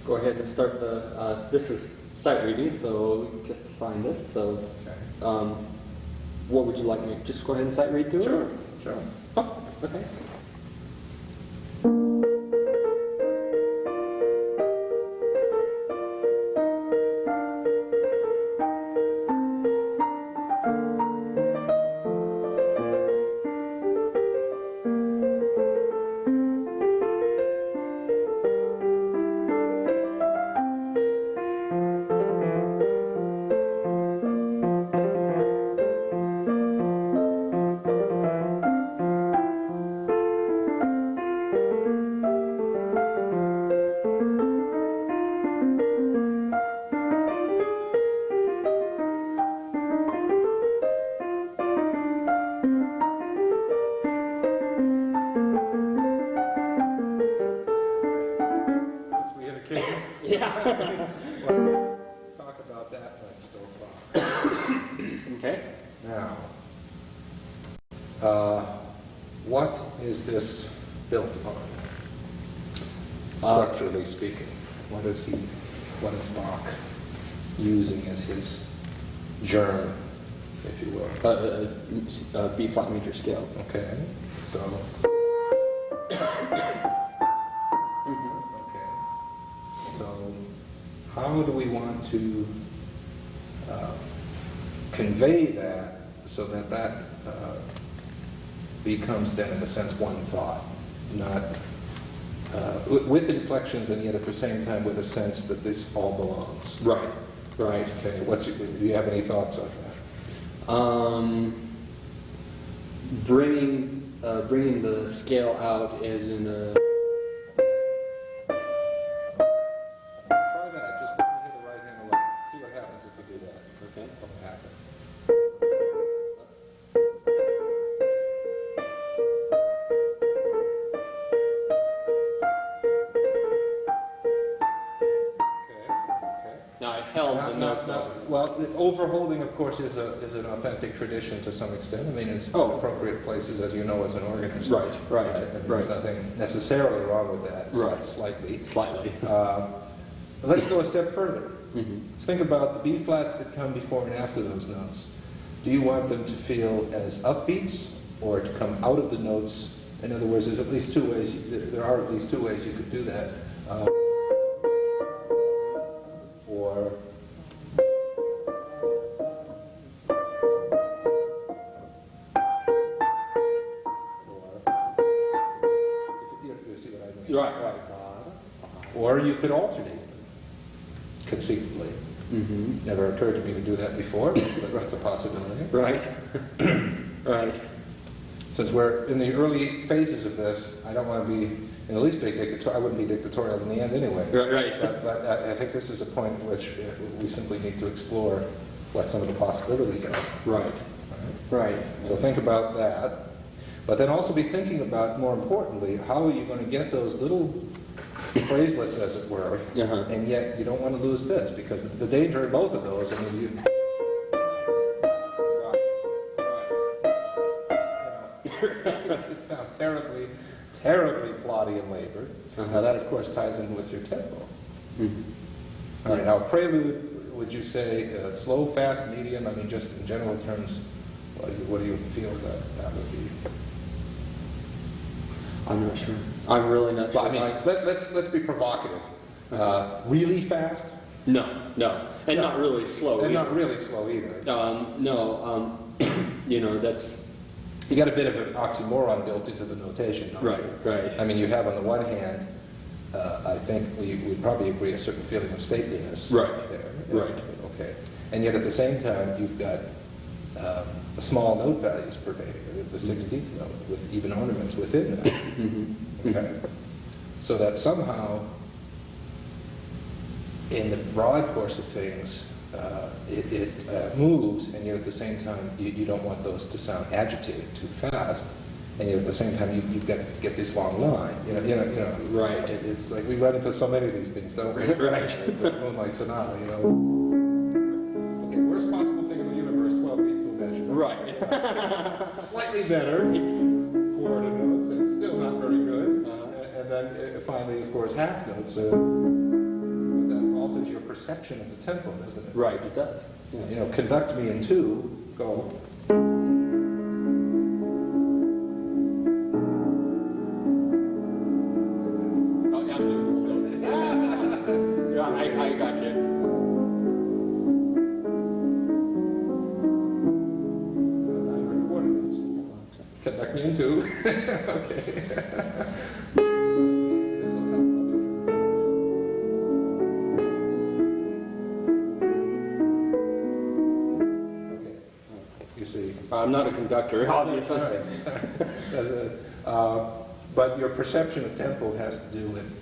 go ahead and start the, this is sight reading, so just assign this. So what would you like me to just go ahead and sight read through Sure, it? sure. Oh, okay. Talk about that much so far. Okay. Now, what is this built upon? Structurally speaking, what is Bach using as his germ, if you will? B flat major scale. Okay, so. So, how do we want to convey that so that that becomes then, in a sense, one thought, not with inflections and yet at the same time with a sense that this all belongs? Right. Right. Okay. Do you have any thoughts on that? Bringing the scale out as in a. Well, the overholding, of course, is an authentic tradition to some extent. I mean, it's appropriate places, as you know, as an organist. Right. There's nothing necessarily wrong with that. Right. Slightly. Let's go a step further. Mm-hmm. Let's think about the B flats that come before and after those notes. Do you want them to feel as upbeats or to come out of the notes? In other words, there's at least two ways. There are at least two ways you could do that. Or you see what I mean? Right. Or you could alternate them, conceivably. Mm-hmm. Never occurred to me to do that before, but that's a possibility. Right. Right. Since we're in the early phases of this, I don't want to be in the least bit dictatorial. I wouldn't be dictatorial in the end anyway. Right. But I think this is a point at which we simply need to explore what some of the possibilities are. Right. So think about that. But then also be thinking about, more importantly, how are you going to get those little phraselets, as it were, and yet you don't want to lose this, because the danger in both of those, I mean, you... It sounds terribly plotty and labored. Now that, of course, ties in with your tempo. All right, now a prelude, would you say slow, fast, medium? I mean, just in general terms, what do you feel that would be? I'm not sure. I'm really not sure. Well, I mean, let's be provocative. Really fast? No. And not really slow And either. not really slow either. That's... You got a bit of an oxymoron built into the notation, don't you? Right. I mean, you have on the one hand, I think we'd probably agree, a certain feeling of stateliness there. Right. Okay. And yet at the same time, you've got small note values pervading it, the 16th note, with even ornaments within that. Okay. So that somehow, in the broad course of things, it moves, and yet at the same time, you don't want those to sound agitated too fast, and yet at the same time, you've got to get this long line. Right. It's like we run into so many of these things, don't we? Right. The Moonlight Sonata, Okay, worst possible thing in the universe, 12 beats to a measure. Right. Slightly better, quarter notes, and still not very good. And then finally, of course, half notes. alters your perception of the tempo, doesn't it? Right, it does. Yes. You know, conduct me in 2, go. Oh, yeah, I'm doing full notes. Yeah, I got you. Conduct me in 2. Okay. I'm not a conductor, obviously. But your perception of tempo has to do with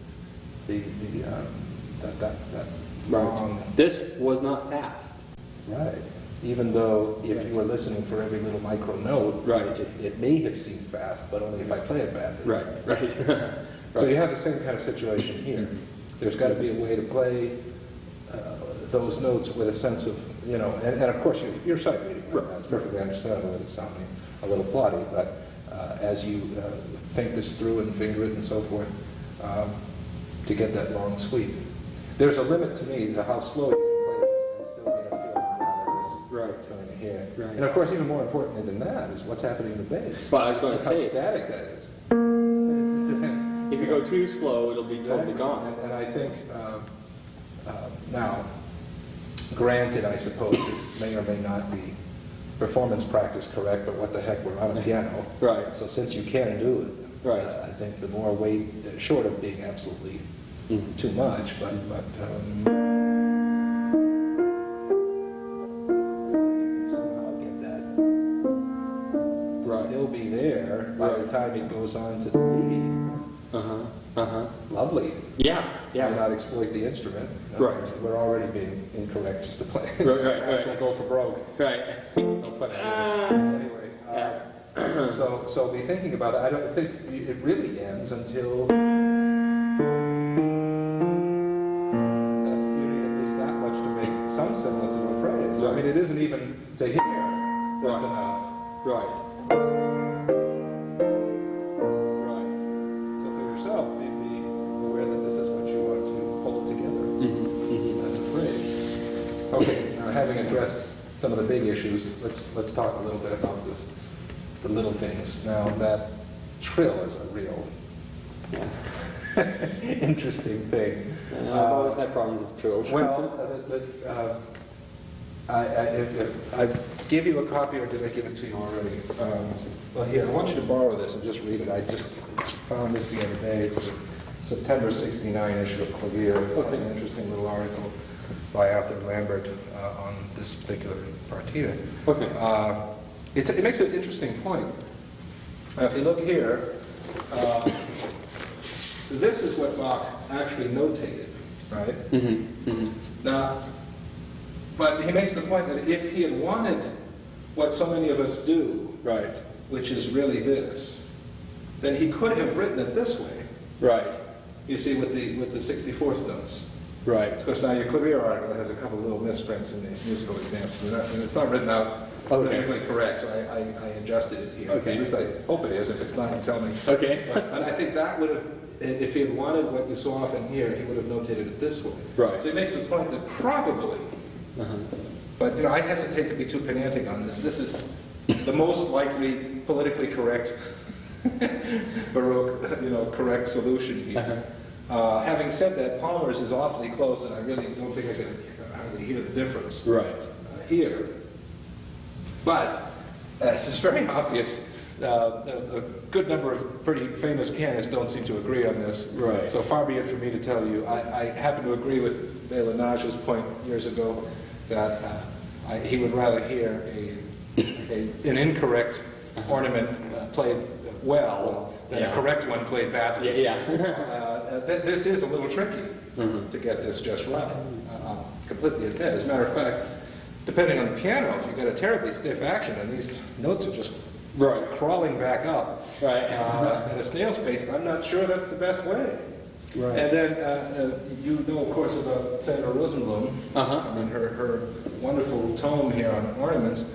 that long. This was not fast. Right. Even though if you were listening for every little micro note, right, it may have seemed fast, but only if I play it badly. Right, right. So you have the same kind of situation here. There's got to be a way to play those notes with a sense of, you know, and of course you're sight reading. Right. It's perfectly understandable that it's sounding a little plotty, but as you think this through and finger it and so forth, to get that long sweep. There's a limit to me to how slow you can play this and still get a feel of this going here. Right. And of course, even more importantly than that is what's happening in the bass. Well, I was going to say how static that is. If you go too slow, it'll be totally gone. And I think now, granted, I suppose this may or may not be performance practice correct, but what the heck, we're on a piano. Right. So since you can do it, right. I think the more weight, short of being absolutely too much, but you can somehow get that to still be there by the time it goes on to the D. Lovely. Yeah, yeah. Why not exploit the instrument? Right. We're already being incorrect just to play. Right. We'll go for broke. Right. Don't put it anyway. So be thinking about it. I don't think it really ends until that's you need at least that much to make some semblance of a phrase. Right. I mean, it isn't even to hear that's enough. Right. Okay, now having addressed some of the big issues, let's talk a little bit about the little things. Now that trill is a real interesting thing. I've always had problems with trills. Well, I give you a copy, or did I give it to you already? Well, here, I want you to borrow this and just read it. I just found this the other day. It's the September '69 issue of Clavier. It's an interesting little article by Arthur Lambert on this particular partita. Okay. It makes an interesting point. Now, if you look here, this is what Bach actually notated, right? Now, but he makes the point that if he had wanted what so many of us do, right, which is really this, then he could have written it this way. Right. You see, with the 64th notes. Right. Of course, now your Clavier article has a couple of little misprints in the musical exams, and it's not written out rhythmically correct, so I adjusted it here. Okay. At least I hope it is. If it's not, you tell me. Okay. And I think that would have, if he had wanted what you so often hear, he would have notated it this way. Right. So he makes the point that probably, but I hesitate to be too pedantic on this. This is the most likely politically correct, Baroque, correct solution here. Having said that, Palmer's is awfully close, and I really don't think I can hardly hear the difference here. But this is very obvious. A good number of pretty famous pianists don't seem to agree on this. Right. So far be it for me to tell you. I happen to agree with Bélange's point years ago that he would rather hear an incorrect ornament played well than a correct one played badly. This is a little tricky to get this just right. I'll completely admit. As a matter of fact, depending on the piano, if you get a terribly stiff action and these notes are just crawling back up at a snail's pace, I'm not sure that's the best way. Right. And then you know, of course, about Sandra Rosenblum and her wonderful tome here on ornaments.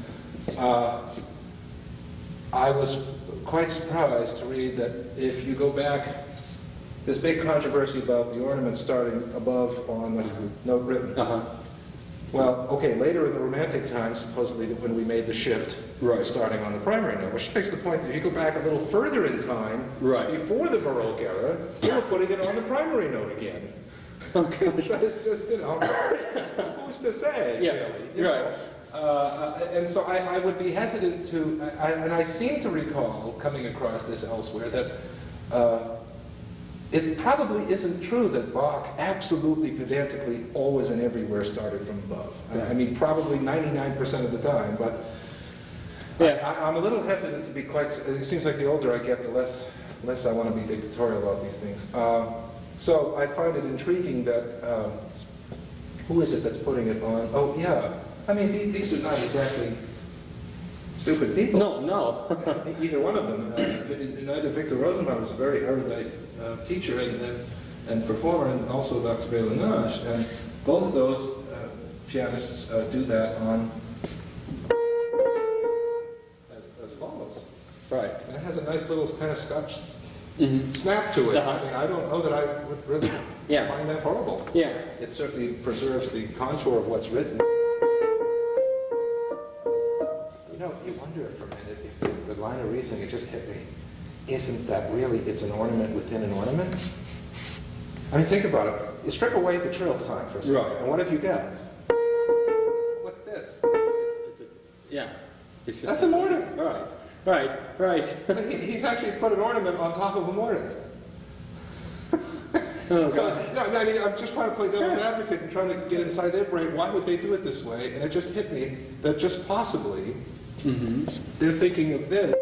I was quite surprised to read that if you go back this big controversy about the ornaments starting above on the note written. Well, okay, later in the Romantic times, supposedly when we made the shift to starting on the primary note, which makes the point that if you go back a little further in time, before the Baroque era, they were putting it on the primary note again. Okay. So it's just, you know, who's to say, really? You know? And so I would be hesitant to, and I seem to recall coming across this elsewhere, that it probably isn't true that Bach absolutely pedantically always and everywhere started from above. I mean, probably 99% of the time, but I'm a little hesitant to be quite, it seems like the older I get, the less I want to be dictatorial about these things. So I find it intriguing that, who is it that's putting it on? Oh, yeah. I mean, these are not exactly stupid people. No. Either one of them. Neither Victor Rosenbaum was a very erudite teacher and performer, and also Dr. Bélange. And both of those pianists do that on as follows. Right. And it has a nice little kind of Scotch snap to it. I mean, I don't know that I would really find that horrible. Yeah. It certainly preserves the contour of what's written. You know, you wonder for a minute if the line of reasoning, it just hit me. Isn't that really, it's an ornament within an ornament? I mean, think about it. You strip away the trill sign for a second, and what have you got? What's this? It's That's an ornament. Right. So he's actually put an ornament on top of a mordant. So, no, I mean, I'm just trying to play devil's advocate and trying to get inside their brain. Why would they do it this way? And it just hit me that just possibly they're thinking of this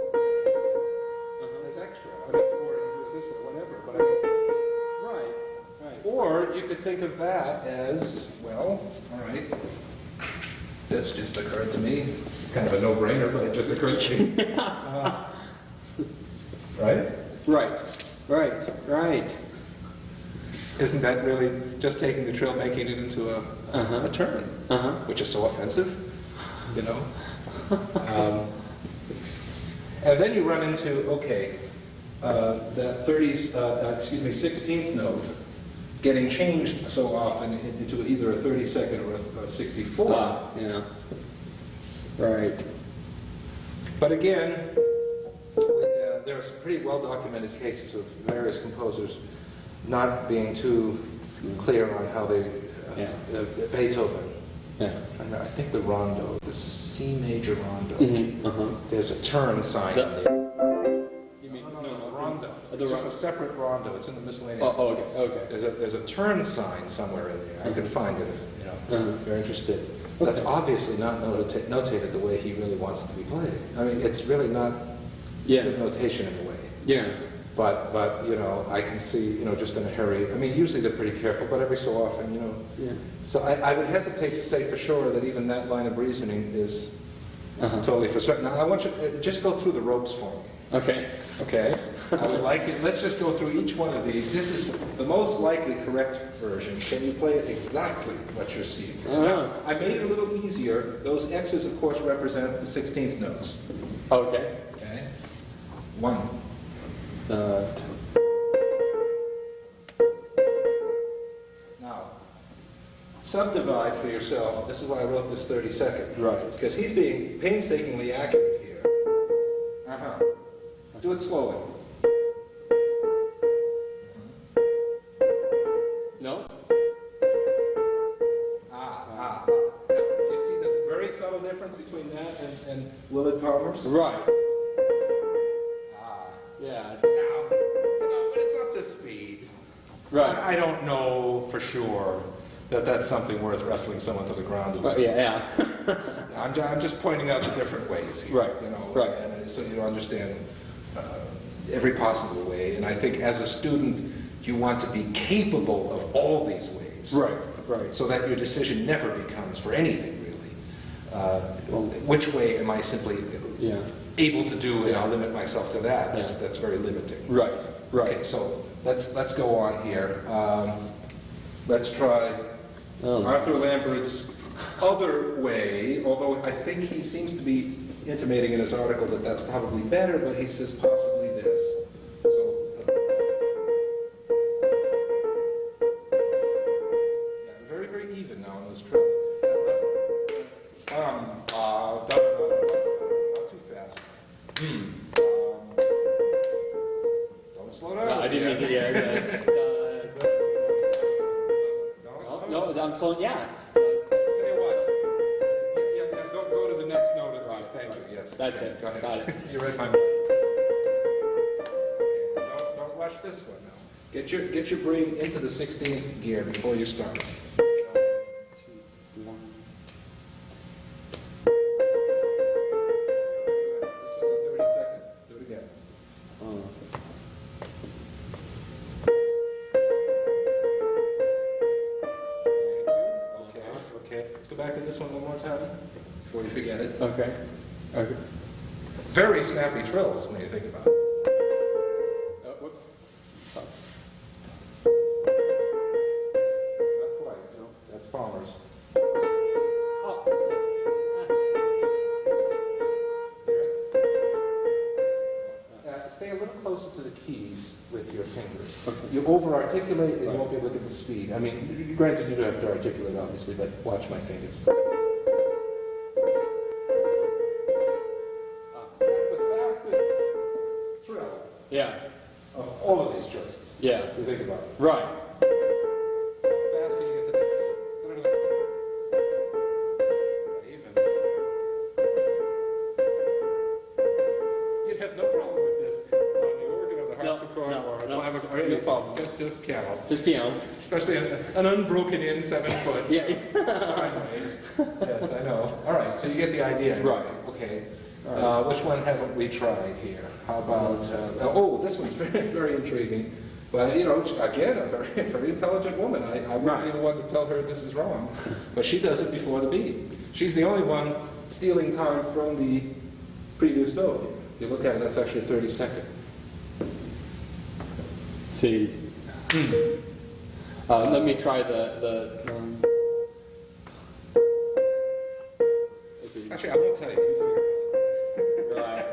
as extra. I mean, or you do it this way, whatever. But I mean, right. Or you could think of that as, well, all right. This just occurred to me. It's kind of a no-brainer, but it just occurred to me. Right. Isn't that really just taking the trill, making it into a turn, which is so offensive, you know? And then you run into, that 16th note getting changed so often into either a 32nd or a 64th. Right. But again, there are some pretty well-documented cases of various composers not being too clear on how they, Beethoven, and I think the rondo, the C major rondo, there's a turn sign in there. You mean, no, rondo. It's just a separate rondo, it's in the miscellaneous. Okay. There's a turn sign somewhere in there. I can find it if you're interested. That's obviously not notated the way he really wants it to be played. I mean, it's really not good notation in a way. But you know, I can see, just in a hurry. I mean, usually they're pretty careful, but every so often, So I would hesitate to say for sure that even that line of reasoning is totally for certain. Now, I want you to just go through the ropes for me. Okay? I would like it. Let's just go through each one of these. This is the most likely correct version. Can you play it exactly what you're seeing? Now, I made it a little easier. Those X's, of course, represent the 16th notes. Okay? 1. Now, subdivide for yourself. This is why I wrote this 32nd. Right. Because he's being painstakingly accurate here. Do it slowly. No? You see this very subtle difference between that and Willard Palmer's? Right. Now, when it's up to speed, I don't know for sure that that's something worth wrestling someone to the ground with. I'm just pointing out the different ways here. And so you understand every possible way. And I think as a student, you want to be capable of all these ways. So that your decision never becomes for anything really. Which way am I simply able to do, and I'll limit myself to that. That's very limiting. Okay, so let's go on here. Let's try Arthur Lambert's other way, although I think he seems to be intimating in his article that that's probably better, but he says possibly this. So, so yeah. Tell you what. Yeah, go to the next note at least. Thank you. Yes. That's okay, it. Go ahead. Got it. You read my mind. Don't rush this one now. Get your brain into the 16th gear before you start. 2, 1. This was a 30-second. Do it again. Oh. Okay. Let's go back to this one more time before you forget it. Okay. Okay. Very snappy trills when you think about it. Whoop. Sorry. Not quite. No, that's Palmer's. Oh. Stay a little closer to the keys with your fingers. Okay. You over-articulate and you Right. won't be able to get the speed. I mean, granted you don't have to articulate, obviously, but watch my fingers. That's the fastest trill Yeah. of all of these trills. Yeah. You think about it. Right. How fast can you get to that key? Even. You'd have no problem with this on the organ or the harpsichord or a clavichord or any problem. Just piano. Just piano. Especially an unbroken in 7 foot. Yeah. Steinway. Yes, I know. All right, so you get the idea. Right. Okay. Which one haven't we tried here? How about, this one's very, very intriguing. But, again, a very, very intelligent woman. I wouldn't be the one to tell her this is wrong. But she does it before the beat. She's the only one stealing time from the previous note. You look at it, that's actually 30-second. See. Let me try the Actually, I won't tell you. You figure it out. right.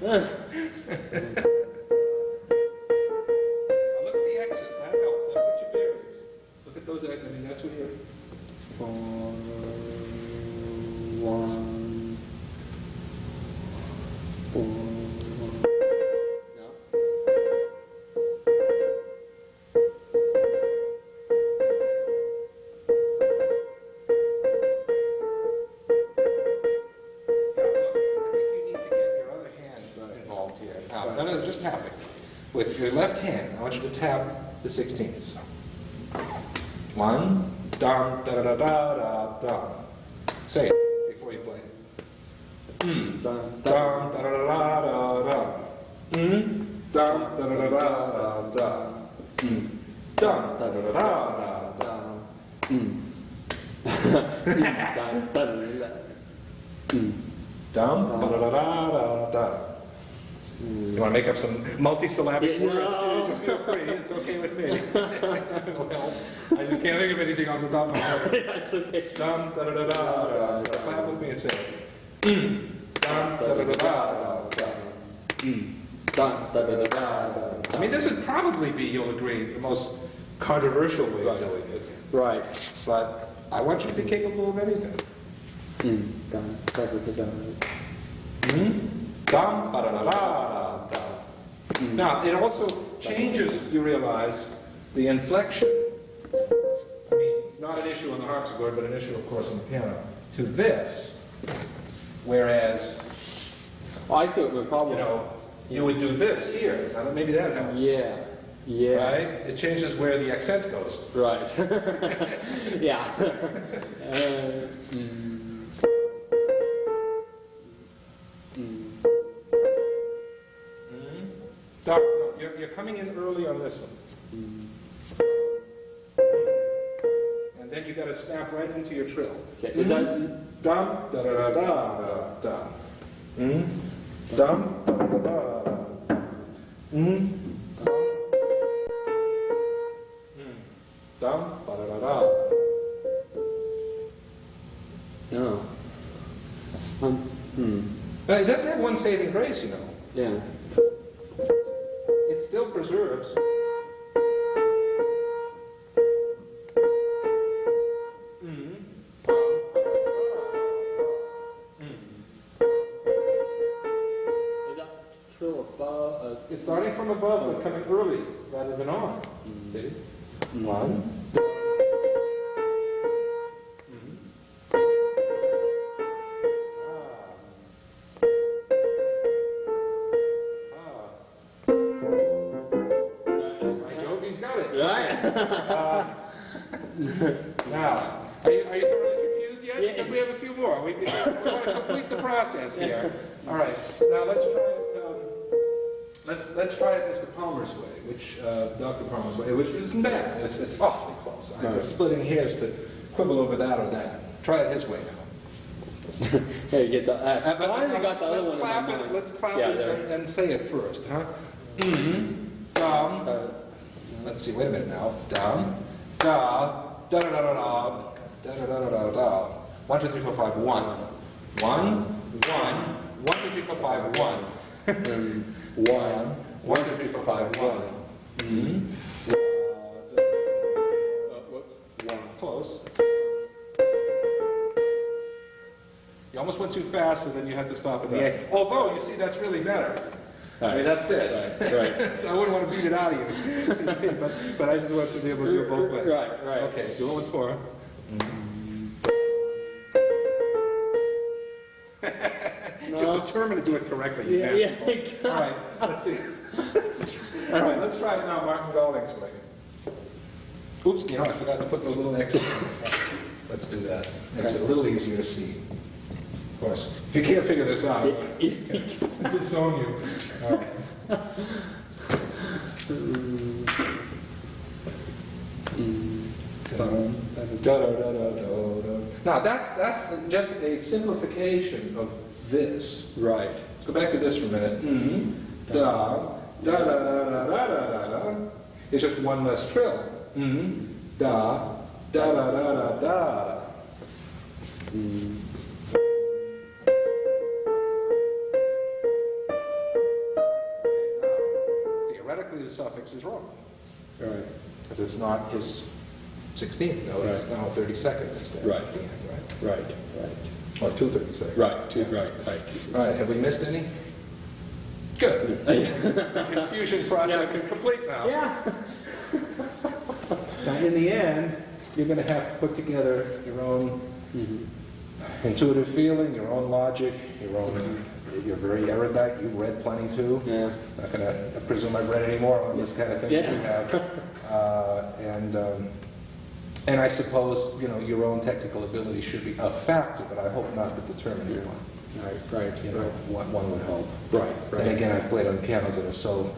Now look at the X's. That helps. That puts your bearings. Look at those X's. I mean, that's when you're... 4, 1, 4, 1. No. Involved here. Now, none of this, just tapping. With your left hand, I want you to tap the 16ths. 1, dum, da da da da da dum. Say it before you play. Dum, da da da da da dum. Dum, da da da da da dum. Dum, da da da da da dum. Dum, da da da da da. You want to make up some multisyllabic words? No. Feel free. It's okay with me. If it will help. I just can't think of anything off the top of my head. That's okay. Dum da da da da da. Clap with me and say it. Dum da da da da da. Dun, da, da, da, da, da. I mean, this would probably be, you'll agree, the most controversial way of doing it. Right. But I want you to be capable of anything. Dun, da, da, da, da. Dum, ba, da, da, da, da, da. Now, it also changes, you realize, the inflection. I mean, not an issue on the harpsichord, but an issue, of course, on the piano. To this, whereas, Oh, I see what the problem is. you would do this here. Now, maybe that helps. Yeah. Yeah. Right? It changes where the accent goes. Right. Yeah. Doc, no, you're coming in early on this one. And then you got to snap right into your trill. Okay. Is that Dum, da da da da da da. Dum, da da da da da. Dum, ba da da da. no? But it does have one saving grace, Yeah. It still preserves. Is that it's starting from above, but coming early rather than on. See? One. Now, are you thoroughly confused yet? Because we have a few more. We want to complete the process here. All right. Now let's try it. Let's try it Mr. Palmer's way, which Dr. Palmer's way, which isn't bad. It's awfully close. I'm splitting hairs to quibble over that or that. Try it his way now. Hey, get the. Finally got the other one. Let's clap it and say it first, huh? Let's see. Wait a minute now. Down. Da, da da da da da, da da da da da. 1, 2, 3, 4, 5, 1. 1, 1, 2, 3, 4, 5, 1. 1, 1, 2, 3, 4, 5, 1. Whoops. 1. Close. You almost went too fast, so then you had to stop at the A. Although, you see, that's really better. I mean, that's this. Right. So I wouldn't want to beat it out of you, you see, but I just want you to be able to do it both ways. Right. Okay, do it once more. Just determined to do it correctly. All right, let's see. All right, let's try it now Martin Golding's way. Oops, I forgot to put those little X's in. Let's do that. Makes it a little easier to see. Of course. If you can't figure this out, I'll disown you. All right. Now that's just a simplification of this. Right. Let's go back to this for a minute. Da da da da da da da da. It's just one less trill. Da da da da da da. Theoretically, the suffix is wrong. Right. Because it's not his 16th note, it's now 32nd instead. Right. Right. Or 232nd. Right. Have we missed any? Good. The confusion process is complete now. Yeah. Now, in the end, you're going to have to put together your own intuitive feeling, your own logic, you're very erudite, you've read plenty too. Yeah. Not going to presume I've read any more on this kind of thing that you have. And I suppose, your own technical ability should be a factor, but I hope not the determining one. Right. One would hope. Right. And again, I've played on pianos that are so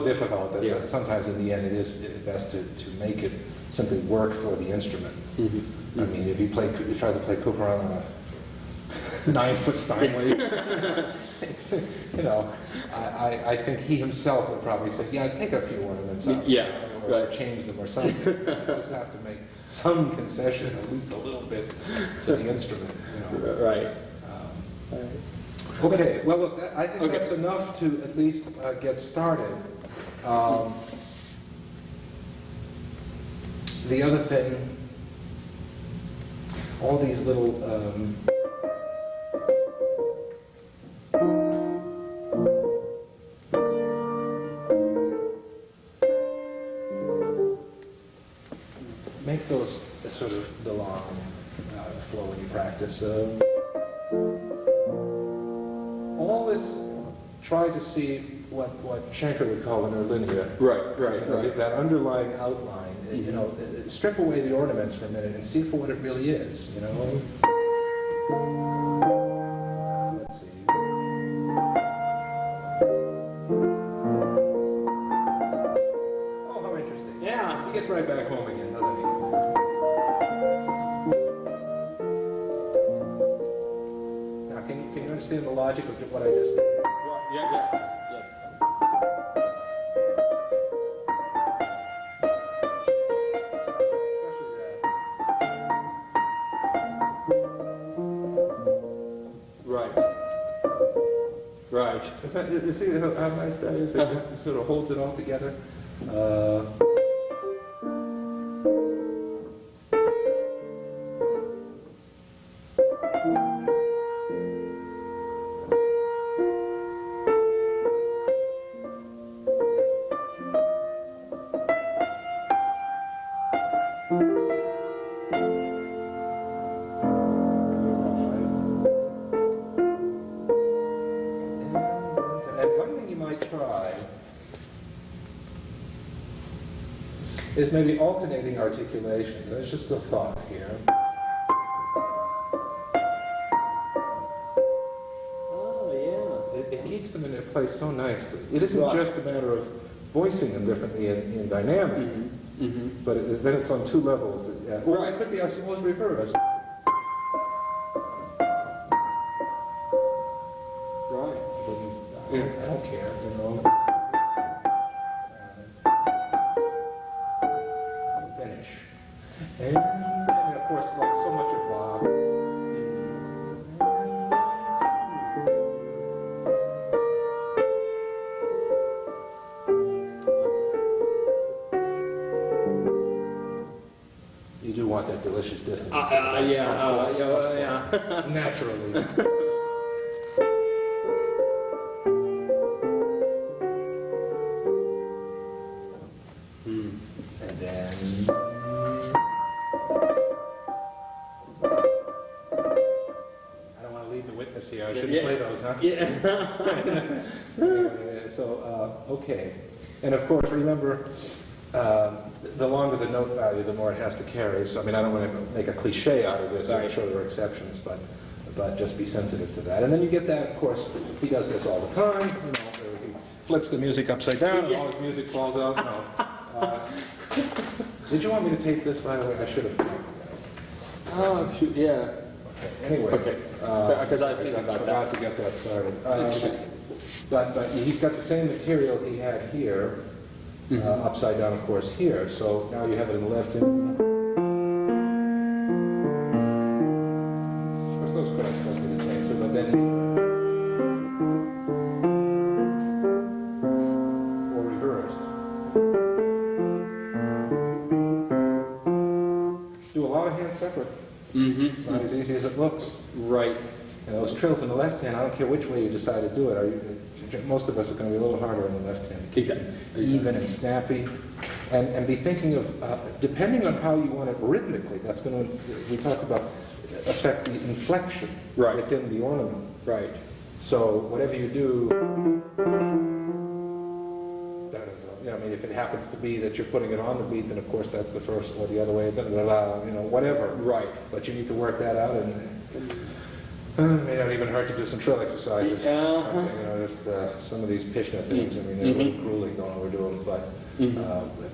difficult that sometimes in the end it is best to make it simply work for the instrument. I mean, if you try to play Couperin on a 9-foot Steinway, I think he himself would probably say, take a few ornaments out. Or change them or something. You just have to make some concession, at least a little bit, to the instrument. Right. Okay, well look, I think that's enough to at least get started. The other thing, all these little make those sort of belong, flow when you practice. All this, try to see what Schenker would call an interlinear. Right. That underlying outline. Strip away the ornaments for a minute and see for what it really is. Let's see. Oh, how interesting. Yeah. He gets right back home again, doesn't he? Now, can you understand the logic of what I just did? Yes. Right. You see how nice that is? It just sort of holds it all together. is maybe alternating articulations. That's just a thought here. Oh, It keeps them in their place so nicely. It isn't Right. just a matter of voicing them differently in dynamic, but then it's on two levels. Or Right. it could be, I suppose, reversed. Right. I don't care, you know. Finish. And of course, like so much of Bach. You do want that delicious dissonance. Yeah. Naturally. And then... I don't want to lead the witness here. I shouldn't play those, huh? Yeah. Okay. And of course, remember, the longer the note value, the more it has to carry. So, I mean, I don't want to make a cliche out of this. I'm Right. sure there are exceptions, but just be sensitive to that. And then you get that, of course, he does this all the time. You know, he flips the music upside down, and all his music falls out. No. Did you want me to take this, by the way? I should have. Oh, shoot, yeah. Okay. Anyway. Okay. Because I was thinking about that. forgot to get that started. But he's got the same material he had here, upside down, of course, here. So now you have it in the left hand. Of course, those chords must be the same, too, but then or reversed. Do a lot of hands separate. It's not as easy as it looks. Right. And those trills in the left hand, I don't care which way you decide to do it. Most of us are going to be a little harder on the left hand. Exactly. Even and snappy. And be thinking of, depending on how you want it rhythmically, that's going to, we talked about, affect the inflection Right. within the ornament. Right. So whatever you do, you know, I mean, if it happens to be that you're putting it on the beat, then of course that's the first, or the other way, you know, whatever. Right. But you need to work that out, and it may not even hurt to do some trill exercises. Something, you know, just some of these Pishna things. I mean, they're really grueling, don't overdo them, but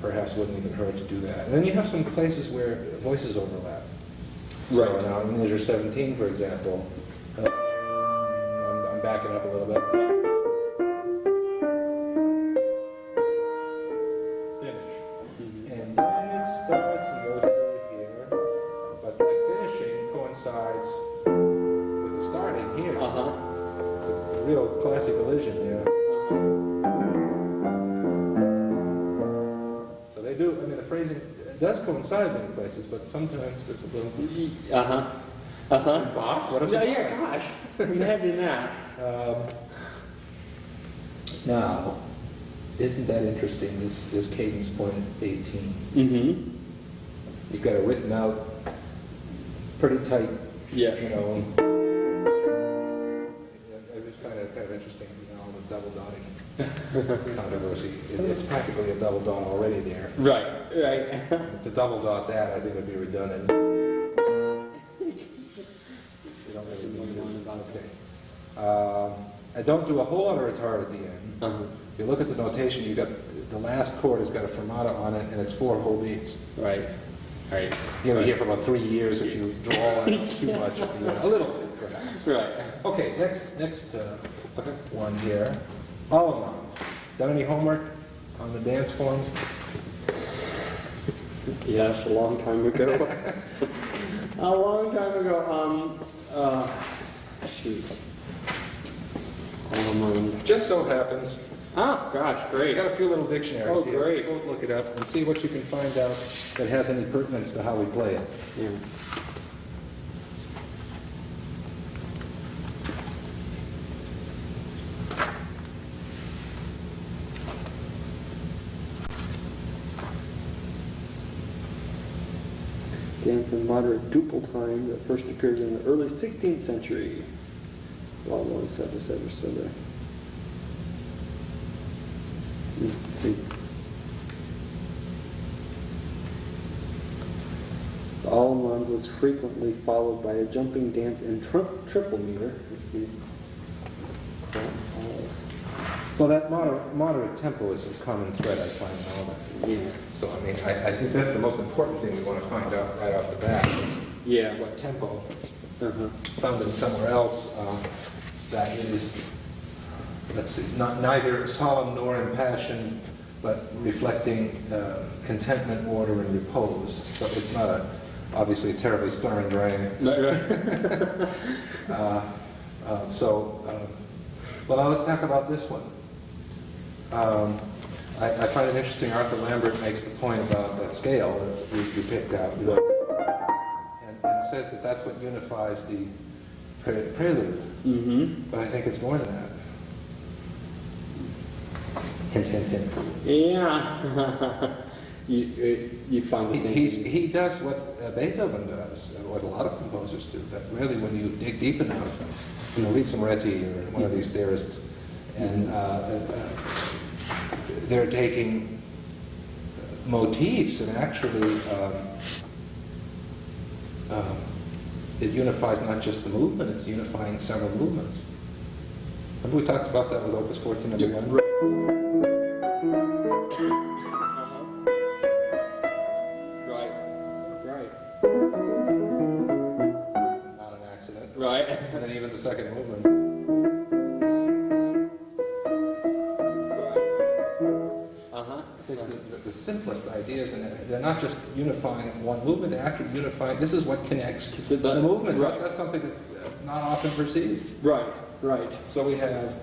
perhaps wouldn't even hurt to do that. And then you have some places where voices overlap. So Right. now in measure 17, for example, I'm backing up a little bit. Finish. And then it starts and goes through here, but the finishing coincides with the starting here. It's a real classic elision there. So they do, I mean, the phrasing does coincide in many places, but sometimes it's a little... Bach? What a surprise. Yeah, gosh. Imagine that. Now, isn't that interesting, this cadence point at 18? You've got it written out pretty tight. Yes. You know. I just find it kind of interesting, you know, the double dotting controversy. It's practically a double dot already there. Right. Right. To double dot that, I think would be redundant. You don't really need to. Okay. I don't do a whole lot of retard at the end. If you look at the notation, you got the last chord has got a fermata on it, and it's 4 whole beats. Right. Right. You know, here for about 3 years if you draw on it too much. You know, a little bit, perhaps. Right. Okay, next one here. Allemande. Done any homework on the dance form? Yes, a long time ago. A long time ago. Shoot. Just so happens, Oh, gosh, I great. got a few little dictionaries Oh, here. great. Let's both look it up and see what you can find out that has any pertinence to how we play it. Yeah. Dance in moderate duple time that first appeared in the early 16th century. Well, Let's see. All month was frequently followed by a jumping dance in triple meter. Well, that moderate tempo is a common thread I find in all that. Yeah. So, I mean, I think that's the most important thing we want to find out right off the bat. Yeah. What tempo Uh-huh. found in somewhere else that is, let's see, neither solemn nor impassioned, but reflecting contentment, order, and repose. So it's not obviously a terribly stern drain. Well, now let's talk about this one. I find it interesting, Arthur Lambert makes the point about that scale that you picked out, and says that that's what unifies the prelude. Mm-hmm. But I think it's more than that. Hint, hint, hint. Yeah. you find the same. He does what Beethoven does, and what a lot of composers do, that really when you dig deep enough, read some Reti or one of these theorists, and they're taking motifs and actually it unifies not just the movement, it's unifying several movements. Remember we talked about that with Opus 14 number 1? Right. Right. Not an accident. Right. And then even the second movement. Uh-huh. It's the simplest ideas, and they're not just unifying one movement, they're actually unifying, this is what connects the movements. Right. That's something that not often perceived. Right. Right. So we have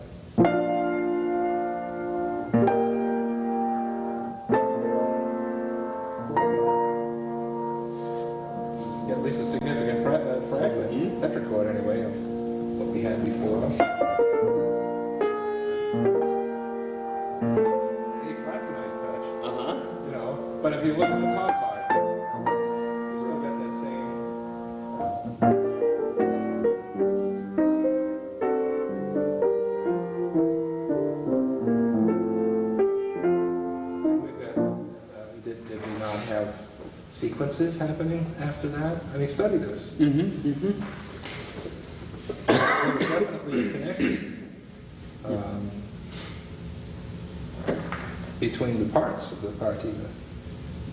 at least a significant fragment, tetrachord anyway, of what we had before. E flat's a nice touch. Uh-huh. You know, but if you look at the top part, you still get that same. We've got, did we not have sequences happening after that? I mean, study this. Mm-hmm. Mm-hmm. There was definitely a connection between the parts of the partita.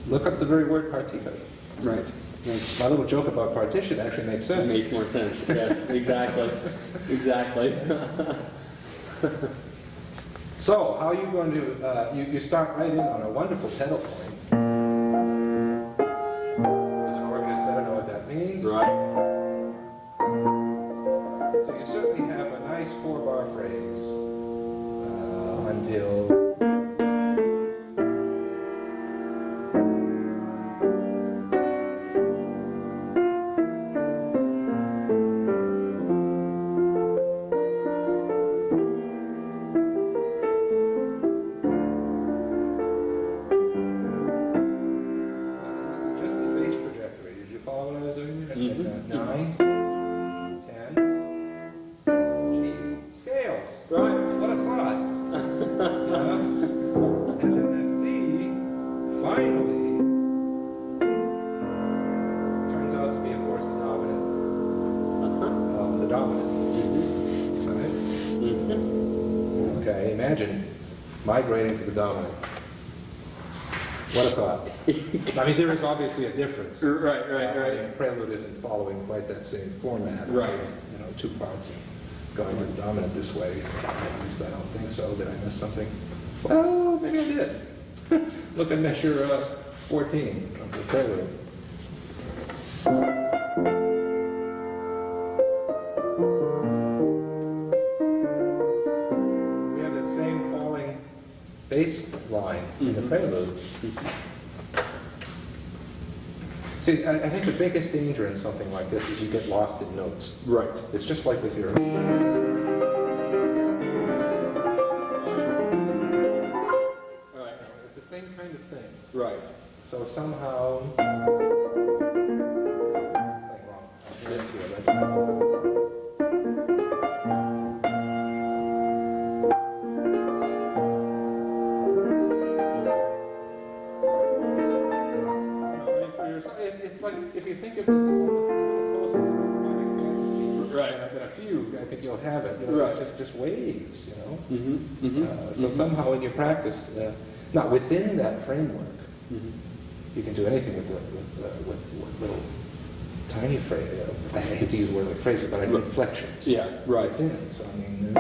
Look up the very word partita. Right. My little joke about partition actually makes It sense. makes more sense. Yes, exactly. Exactly. So, how are you going to, you start right in on a wonderful pedal point. As an organist better know what that means. Right. So you certainly have a nice 4-bar phrase until... Just the bass trajectory. Did you follow what I was doing there? Mhm. 9, 10, G, scales. Right. What a thought. And then that C finally turns out to be, of course, the dominant Uh-huh. of the dominant. Right? Mm-hmm. Okay, imagine migrating to the dominant. What a thought. I mean, there is obviously a difference. Right, right, I right. mean, prelude isn't following quite that same format. Right. You know, 2 parts and going to the dominant this way. At least I don't think so. Did I miss something? Well, maybe I did. Look at measure 14 of the prelude. We have that same falling bass line in the prelude. See, I think the biggest danger in something like this is you get lost in notes. Right. It's just like with your... Right. It's the same kind of thing. Right. So somehow... Playing wrong. Yes, here, it's like, if you think fugue, I think you'll have it. You know, Right. it's just waves, you know. Mm-hmm. Mm-hmm. So somehow in your practice, not within that framework, you can do anything with little tiny phrases. I hate to use the word like phrases, but I mean inflections. Yeah, right. Within. So I mean.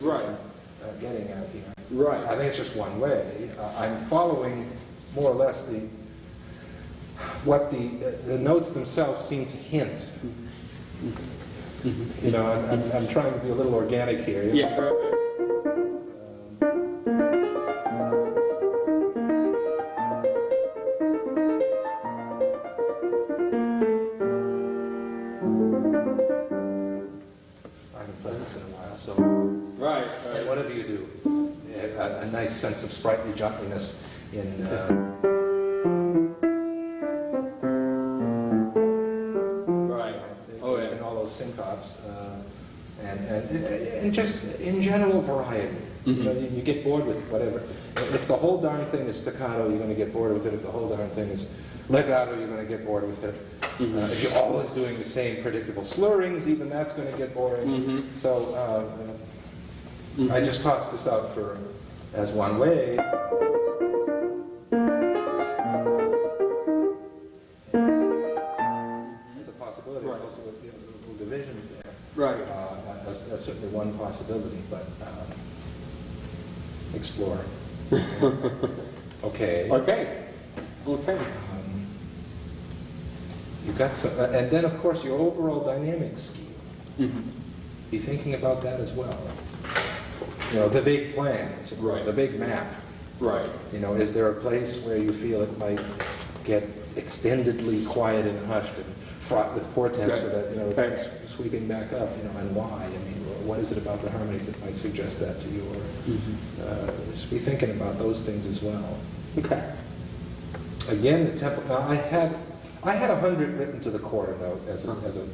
Right. Getting at here. Right. I think it's just one way. I'm following more or less what the notes themselves seem to hint. You know, I'm trying to be a little organic here. You know? Yeah. Right. I haven't played this in a while, so. Right. And whatever you do, a nice sense of sprightly jauntiness in. Right. Oh yeah. In all those syncops, and just in general variety. You know, you get bored with whatever. If the whole darn thing is staccato, you're going to get bored with it. If the whole darn thing is legato, you're going to get bored with it. If you're always doing the same predictable slurrings, even that's going to get boring. So I just tossed this out as one way. There's a possibility also with little divisions there. Right. That's certainly one possibility, but explore. Okay. Okay. Okay. You got some, and then of course your overall dynamic scheme. Be thinking about that as well. You know, the big plan, Right. the big map. Right. You know, is there a place where you feel it might get extendedly quiet and hushed and fraught with portents, so that, you know, Okay. it's sweeping back up, you know, and why? I mean, what is it about the harmonies that might suggest that to you? Or just be thinking about those things as well. Okay. Again, the tempo. Now, I had 100 written to the quarter note as a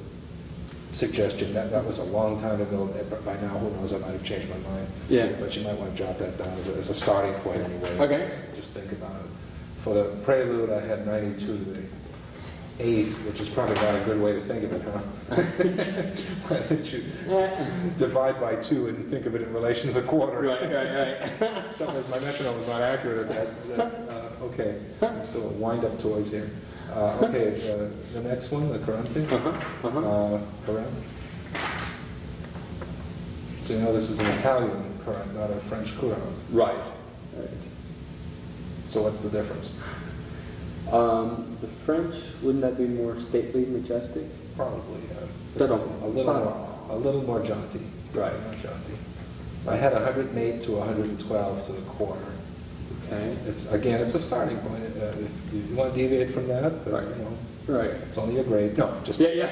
suggestion. That was a long time ago. By now, who knows? I might have changed my mind. Yeah. But you might want to jot that down as a starting point anyway. Okay. Just think about it. For the prelude, I had 92 to the eighth, which is probably not a good way to think of it, huh? Why don't you divide by 2 and think of it in relation to the quarter? Right. My metronome was not accurate at that. Okay, so wind-up toys here. Okay, the next one, the courante. Courante. So you know this is an Italian courante, not a French courante. Right. So what's the difference? The French, wouldn't that be more stately, majestic? Probably. This is a little more jaunty. Right. More jaunty. I had 108 to 112 to the quarter. Okay. It's a starting point. If you want to deviate from that, Right. you know, Right. it's only a grade. No, just Yeah.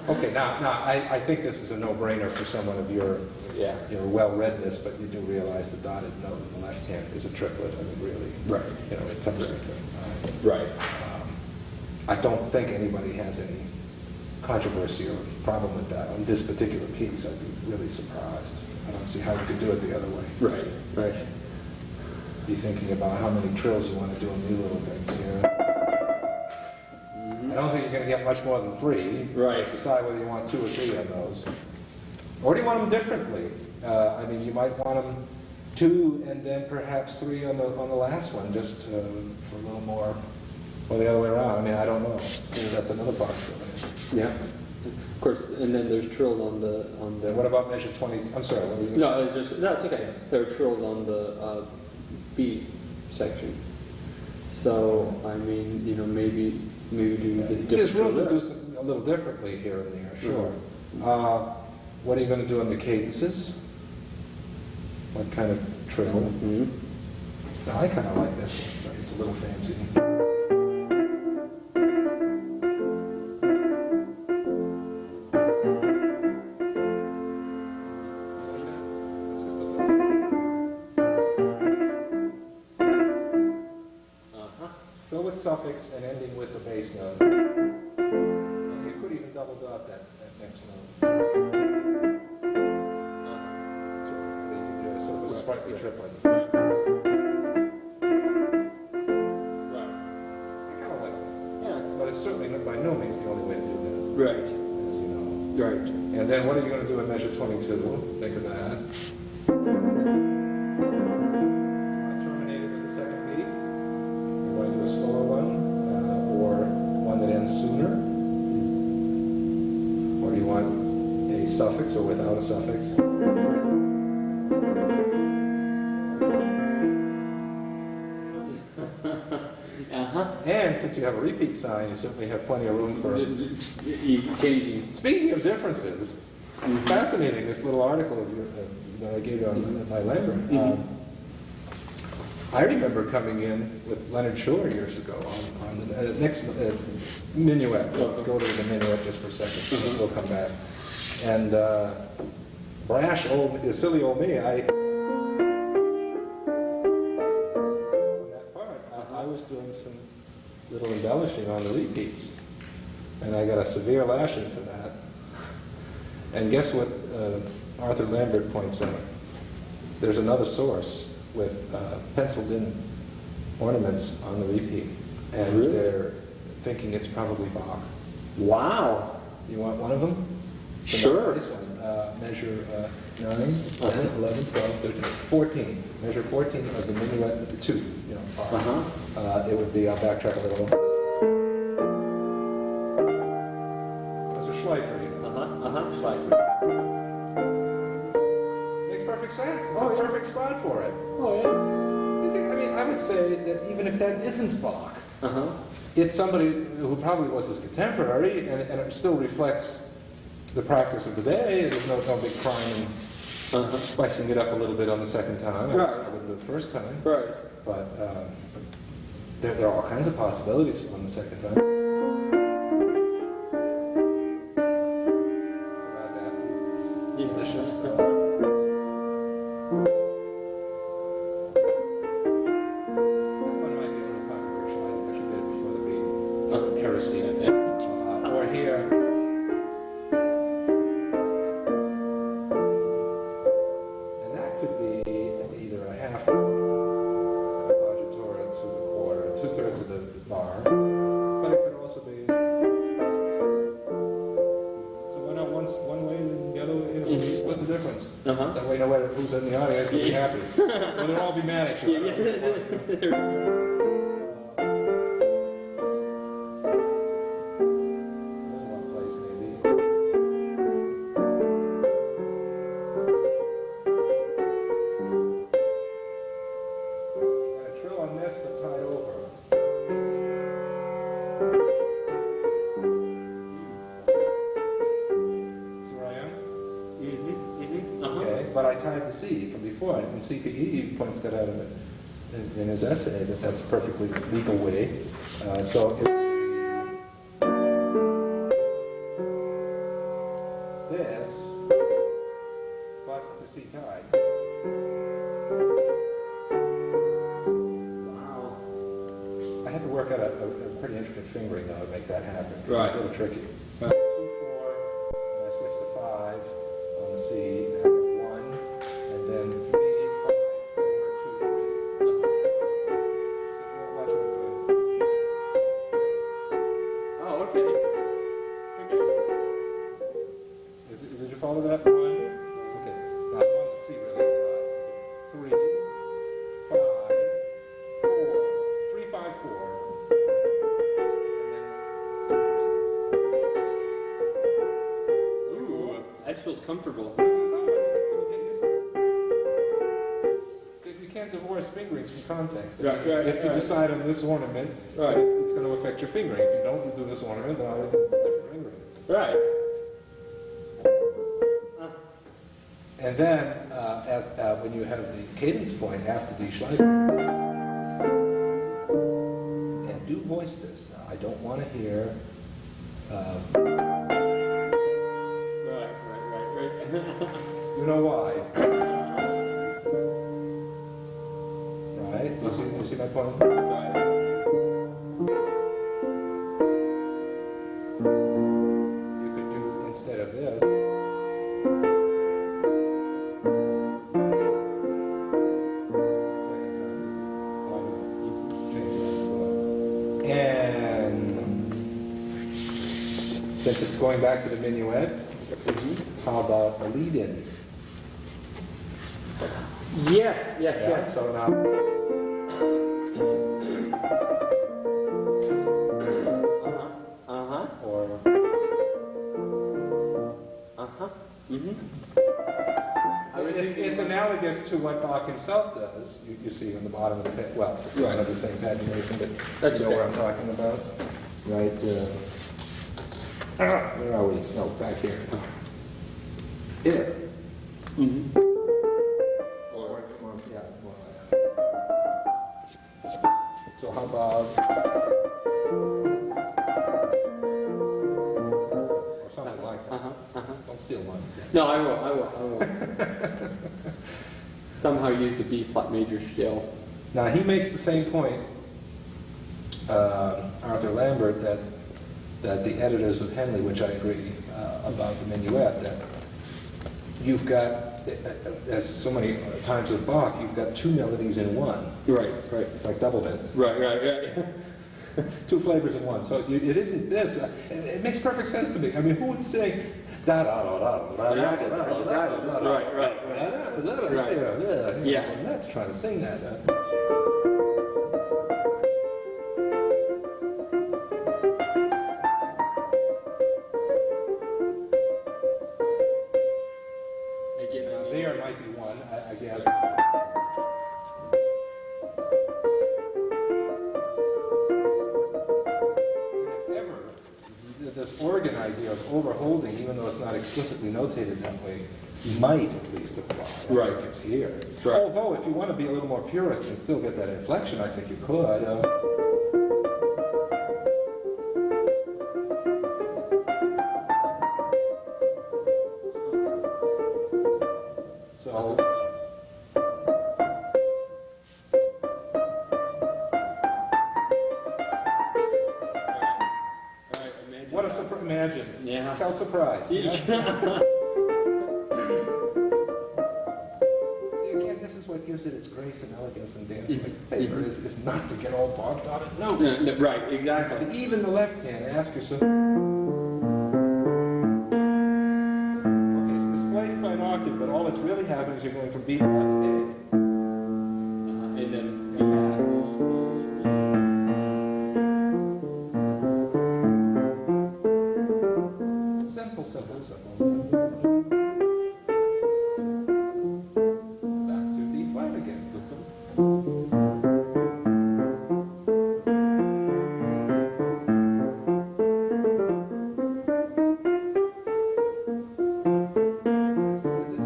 okay. Now, I think this is a no-brainer for someone of your Yeah. well-readness, but you do realize the dotted note in the left hand is a triplet. I mean, really, Right. You know, it comes with it. Right. I don't think anybody has any controversy or problem with that on this particular piece. I'd be really surprised. I don't see how you could do it the other way. Right. Right. Be thinking about how many trills you want to do on these little things here. I don't think you're going to get much more than 3. Right. Decide whether you want 2 or 3 on those. Or do you want them differently? I mean, you might want them 2 and then perhaps 3 on the last one, just for a little more, or the other way around. I mean, I don't know. That's another possibility. Yeah. Of course, and then there's trills on the. And what about measure 20? I'm sorry. What were you No, it's okay. There are trills on the B section. So I mean, you know, maybe do the different. There's room to trills do a little differently here and there, sure. What are you going to do on the cadences? What kind of trill? Now, I kind of like this one, but it's a little fancy. Go with suffix and ending with a bass note. And you could even double dot that next note. Sort of a sprightly triplet. what are you going to do in measure 22? Think of that. Terminate it with a second beat. You want to do a slower one, or one that ends sooner? Or do you want a suffix or without a suffix? And since you have a repeat sign, you certainly have plenty of room for changing. Speaking of differences, fascinating, this little article of that I gave you on my Lambert. I remember coming in with Leonard Shore years ago on the next minuet. We'll go to the minuet just for a second, we'll come back. And brash old, silly old me, on that part, I was doing some little embellishing on the repeats. And I got a severe lashing for that. And guess what Arthur Lambert points out? There's another source with penciled in ornaments on the repeat. And really? They're thinking it's probably Bach. Wow. You want one of them? Sure. This one. Measure 9, 10, 11, 12, 13, 14. Measure 14 of the minuet 2. You know, Bach. It would be, I'll backtrack a little. That's a Schleifer. Schleifer. Makes perfect sense. It's Oh, a yeah. perfect spot for it. Oh, yeah. You see, I mean, I would say that even if that isn't Bach, it's somebody who probably was his contemporary, and it still reflects the practice of the day. There's no big crime in spicing it up a little bit on the second time. Right. I wouldn't do it the first time. Right. But there are all kinds of possibilities on the second time. Delicious. That one might be a little controversial. I should get it before the beat. Heresy. Or here. And that could be either a half appoggiatura to the quarter, 2/3 of the bar, but it could also be. So why not one way and the other way? You know, split the difference. That way, no matter who's in the audience, they'll be happy. Or they'll all be mad at you. There's one place, maybe. And a trill on this, but tied over. See where I am? Okay, but I tied the C from before, and CPE points that out in his essay that that's a perfectly legal way. So it would be this, but the C tied. Wow. I had to work out a pretty intricate fingering now to make that happen, because Right. it's a little tricky. Right. 2, 4, and I switch to 5 on the C, and 1, and then 3, 5, 4, 2, 3. Watch it. Oh, okay. Okay. Did you follow that? 1. Okay. Now I'm on the C really tight. 3, 5, 4, 3, 5, 4. Ooh, that feels comfortable. You can't divorce fingerings from context. Right, If you right. decide on this ornament, Right. it's going to affect your fingering. If you don't, you do this ornament, then it's a different fingering. Right. And then, when you have the cadence point after the Schleifer, and do voice this. Now, I don't want to hear. Right. You know why? Right? You see my point? Right. You could do instead of this. Second time. Why not? You change it. And since it's going back to the minuet, How about a lead-in? Yes, yes, Yeah, yes. so now, or it's analogous to what Bach himself does. You see on the bottom of the page. Well, it's not the same pagination, but That's you know okay. where I'm talking about, right? Where are we? No, back here. Here. Or yeah, more like that. So how about? Or something like that. Don't steal mine. No, I will. Somehow use the B flat major scale. Now he makes the same point, Arthur Lambert, that the editors of Henley, which I agree about the minuet, that you've got, as so many times with Bach, you've got two melodies in one. Right. It's like double bit. Right. Two flavors in one. So it isn't this. It makes perfect sense to me. I mean, who would say da da da da da da da da da da? Right. Yeah. I'm not trying to sing that. There might be one, I guess. If ever, this organ idea of overholding, even though it's not explicitly notated that way, might at least apply. I think it's here. Right. Although, if you want to be a little more purist and still get that inflection, I think you could. So, what a surprise! Imagine. Yeah. How surprised. Yeah? See, again, this is what gives it its grace and elegance and dance-like flavor, is not to get all bogged down in notes. Right, exactly. So even the left hand, ask yourself, okay, it's displaced by an octave, but all that's really happening is you're going from B flat to A. And then Simple. Back to D flat again.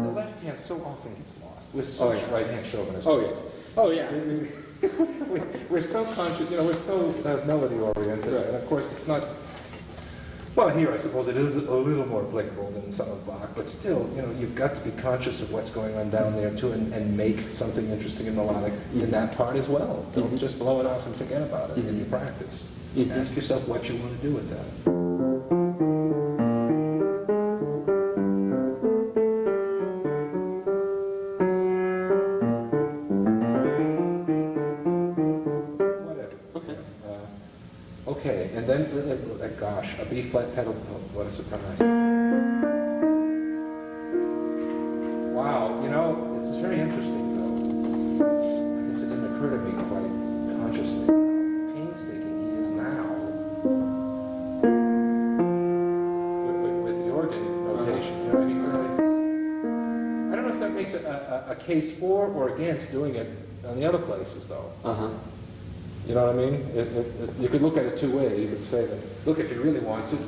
The left hand so often gets lost. We're such right-hand chauvinists. Oh yeah. We're so conscious, we're so melody-oriented, and of course it's not. Well, here I suppose it is a little more applicable than some of Bach, but still, you've got to be conscious of what's going on down there too, and make something interesting and melodic in that part as well. Don't just blow it off and forget about it in your practice. Ask yourself what you want to do with that. Okay, and then, gosh, a B flat pedal, what a surprise. Wow, it's very interesting though. I guess it didn't occur to me quite consciously how painstaking he is now with the organ notation. I don't know if that makes a case for or against doing it on the other places though. You know what I mean? You could look at it two ways. You could say that, look, if he really wants it,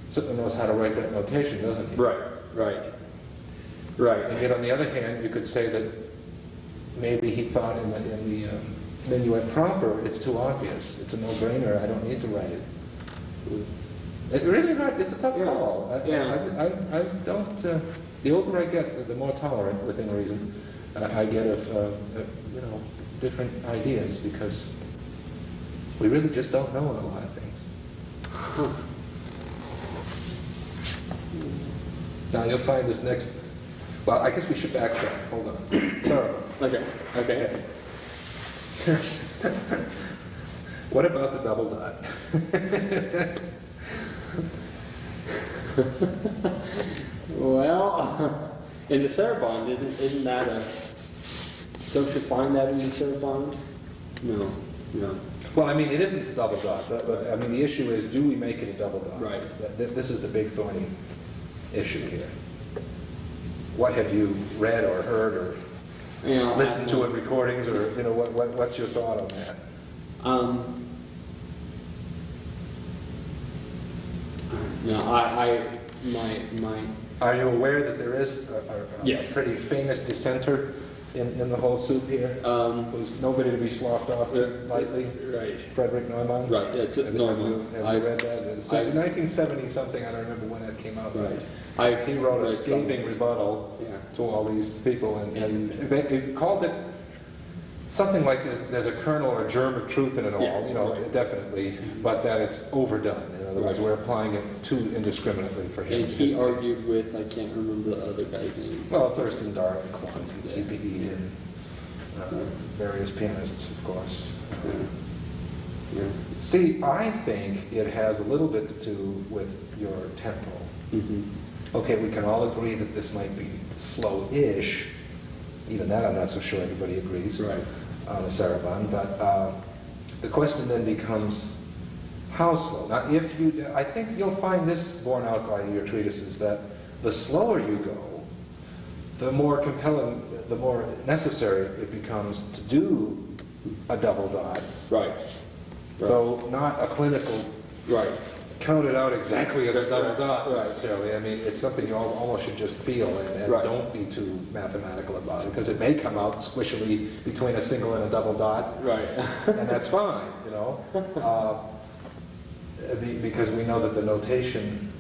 certainly knows how to write that notation, doesn't he? Right. And yet on the other hand, you could say that maybe he thought in the minuet proper, it's too obvious. It's a no-brainer. I don't need to write it. It's really hard. It's a tough call. I don't. The older I get, the more tolerant, within reason, I get of different ideas, because we really just don't know a lot of things. Now you'll find this next. Well, I guess we should backtrack. Hold on. Sorry. Okay. What about the double dot? Well, in the Sarabande, isn't that a... Don't you find that in the Sarabande? No, no. Well, I mean, it isn't a double dot, but I mean, the issue is, do we make it a double dot? Right. This is the big thorny issue here. What have you read or heard or listened to in recordings, or what's your thought on that? No, my. Are you aware that there is a Yes. pretty famous dissenter in the whole soup here? Who's nobody to be sloughed off to lightly? Right. Frederick Neumann? Right, that's it. Have you read that? It's 1970 something, I don't remember when that came out. Right. He wrote a scathing rebuttal to all these people, and he called it something like there's a kernel or a germ of truth in it all, definitely, but that it's overdone. In other words, we're applying it too indiscriminately for him. And he argued with, I can't remember the other guy's name. Well, Thurston Dart and Quantz and CPE and various pianists, of course. Yeah. See, I think it has a little bit to do with your tempo. Mm-hmm. Okay, we can all agree that this might be slow-ish. Even that I'm not so sure everybody agrees on a Sarabande. But the question then becomes, how slow? Now, I think you'll find this borne out by your treatises, that the slower you go, the more compelling, the more necessary it becomes to do a double dot. Right. Though not a clinical counted out exactly as a double dot necessarily. I mean, it's something you almost should just feel and don't be too mathematical about it, because it may come out squishily between a single and a double dot. Right. And that's fine, because we know that the notation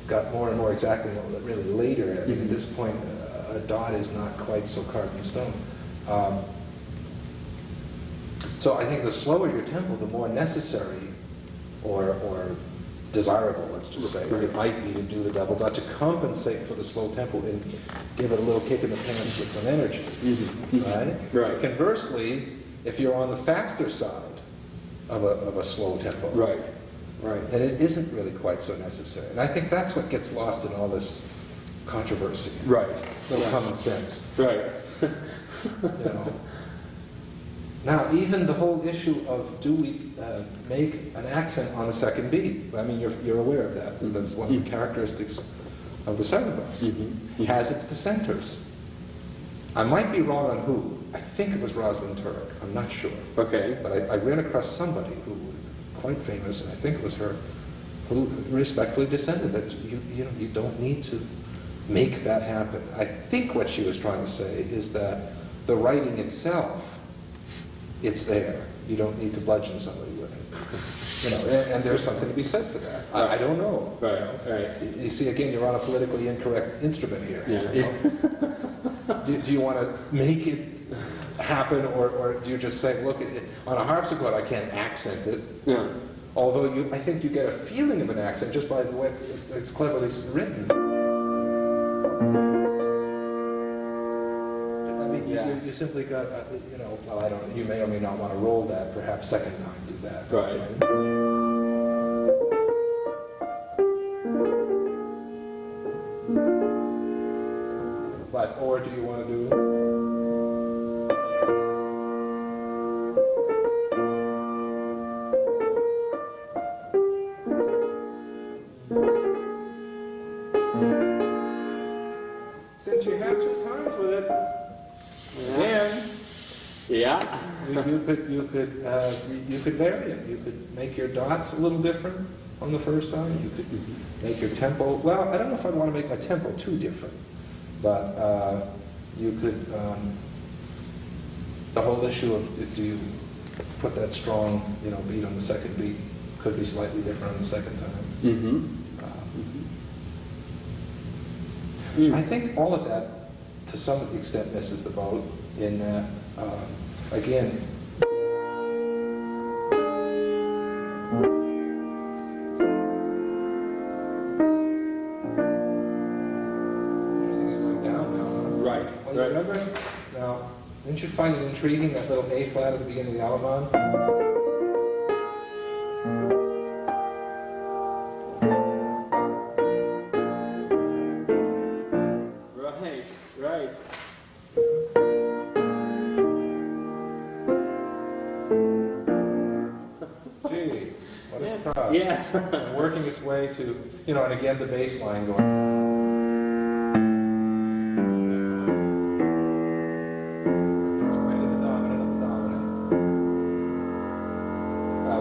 got more and more exacting really later. I mean, at this point, a dot is not quite so carved in stone. So I think the slower your tempo, the more necessary or desirable, let's just say, it might be to do the double dot to compensate for the slow tempo and give it a little kick in the pants with some energy. Mm-hmm. Right? Conversely, if you're on the faster side of a slow tempo, then it isn't really quite so necessary. And I think that's what gets lost in all this controversy. Little common sense. Now, even the whole issue of do we make an accent on the second beat? I mean, you're aware of that. That's one of the characteristics of the Sarabande. It has its dissenters. I might be wrong on who. I think it was Rosalind Turek. I'm not sure. Okay. But I ran across somebody who was quite famous, and I think it was her, who respectfully dissented that you don't need to make that happen. I think what she was trying to say is that the writing itself, it's there. You don't need to bludgeon somebody with it. And there's something to be said for that. I don't know. You see, again, you're on a politically incorrect instrument here. Do you want to make it happen, or do you just say, look, on a harpsichord I can't accent it. Although I think you get a feeling of an accent just by the way it's cleverly written. You simply got, well, I don't know, you may or may not want to roll that, perhaps second time do that. Or do you want to do... Since you have two times with it, then you could vary it. You could make your dots a little different on the first time. You could make your tempo. Well, I don't know if I'd want to make my tempo too different, but you could. The whole issue of do you put that strong, beat on the second beat could be slightly different on the second time. I think all of that, to some extent, misses the boat in that, again, everything is going down now. Remember? Now, didn't you find it intriguing, that little A flat at the beginning of the Allemande? gee, what a surprise. Yeah. And working its way to, you know, and again the bass line going. Its way to the dominant of the dominant.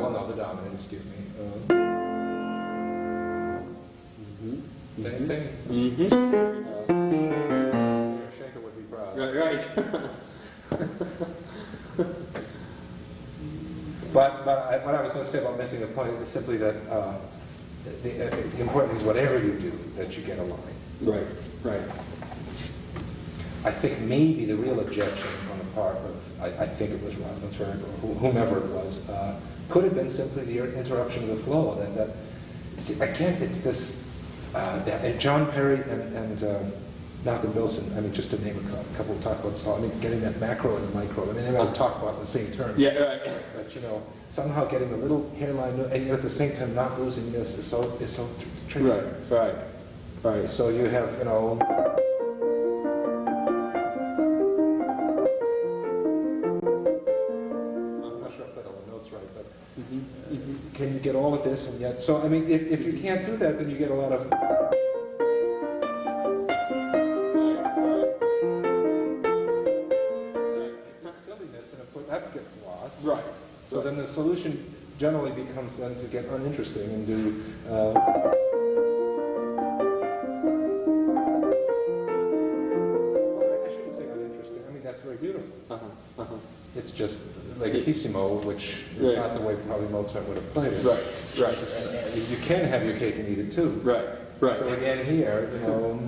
Well, no, the dominant, excuse me. Same thing. Shaker would be proud. Right. But what I was going to say about missing the point is simply that the important thing is whatever you do, that you get a line. Right. I think maybe the real objection on the part of, I think it was Roslenberg or whomever it was, could have been simply the interruption of the flow. See, again, it's this, and John Perry and Malcolm Wilson, I mean, just to name a couple of talk about the song, I mean, getting that macro and the micro, I mean, they all talk about it in the same terms. Yeah, right. But, you know, somehow getting the little hairline, and yet at the same time not losing this is so tricky. Right. So you have, you know, I'm not sure if I got all the notes right, but can you get all of this and yet, so I mean, if you can't do that, then you get a lot of. Silliness, and of course that gets lost. Right. So then the solution generally becomes then to get uninteresting and do. Well, I shouldn't say uninteresting. I mean that's very beautiful. It's just legatissimo, which is not the way probably Mozart would have played it. Right. You can have your cake and eat it too. Right. So again here, you know.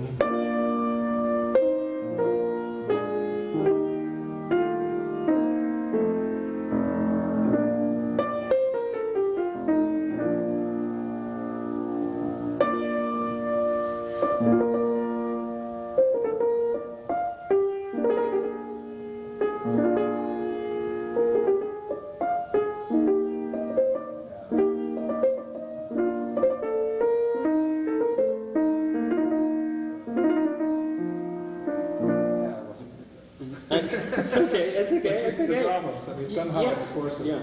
It's okay. The problems. I mean, somehow in the course of you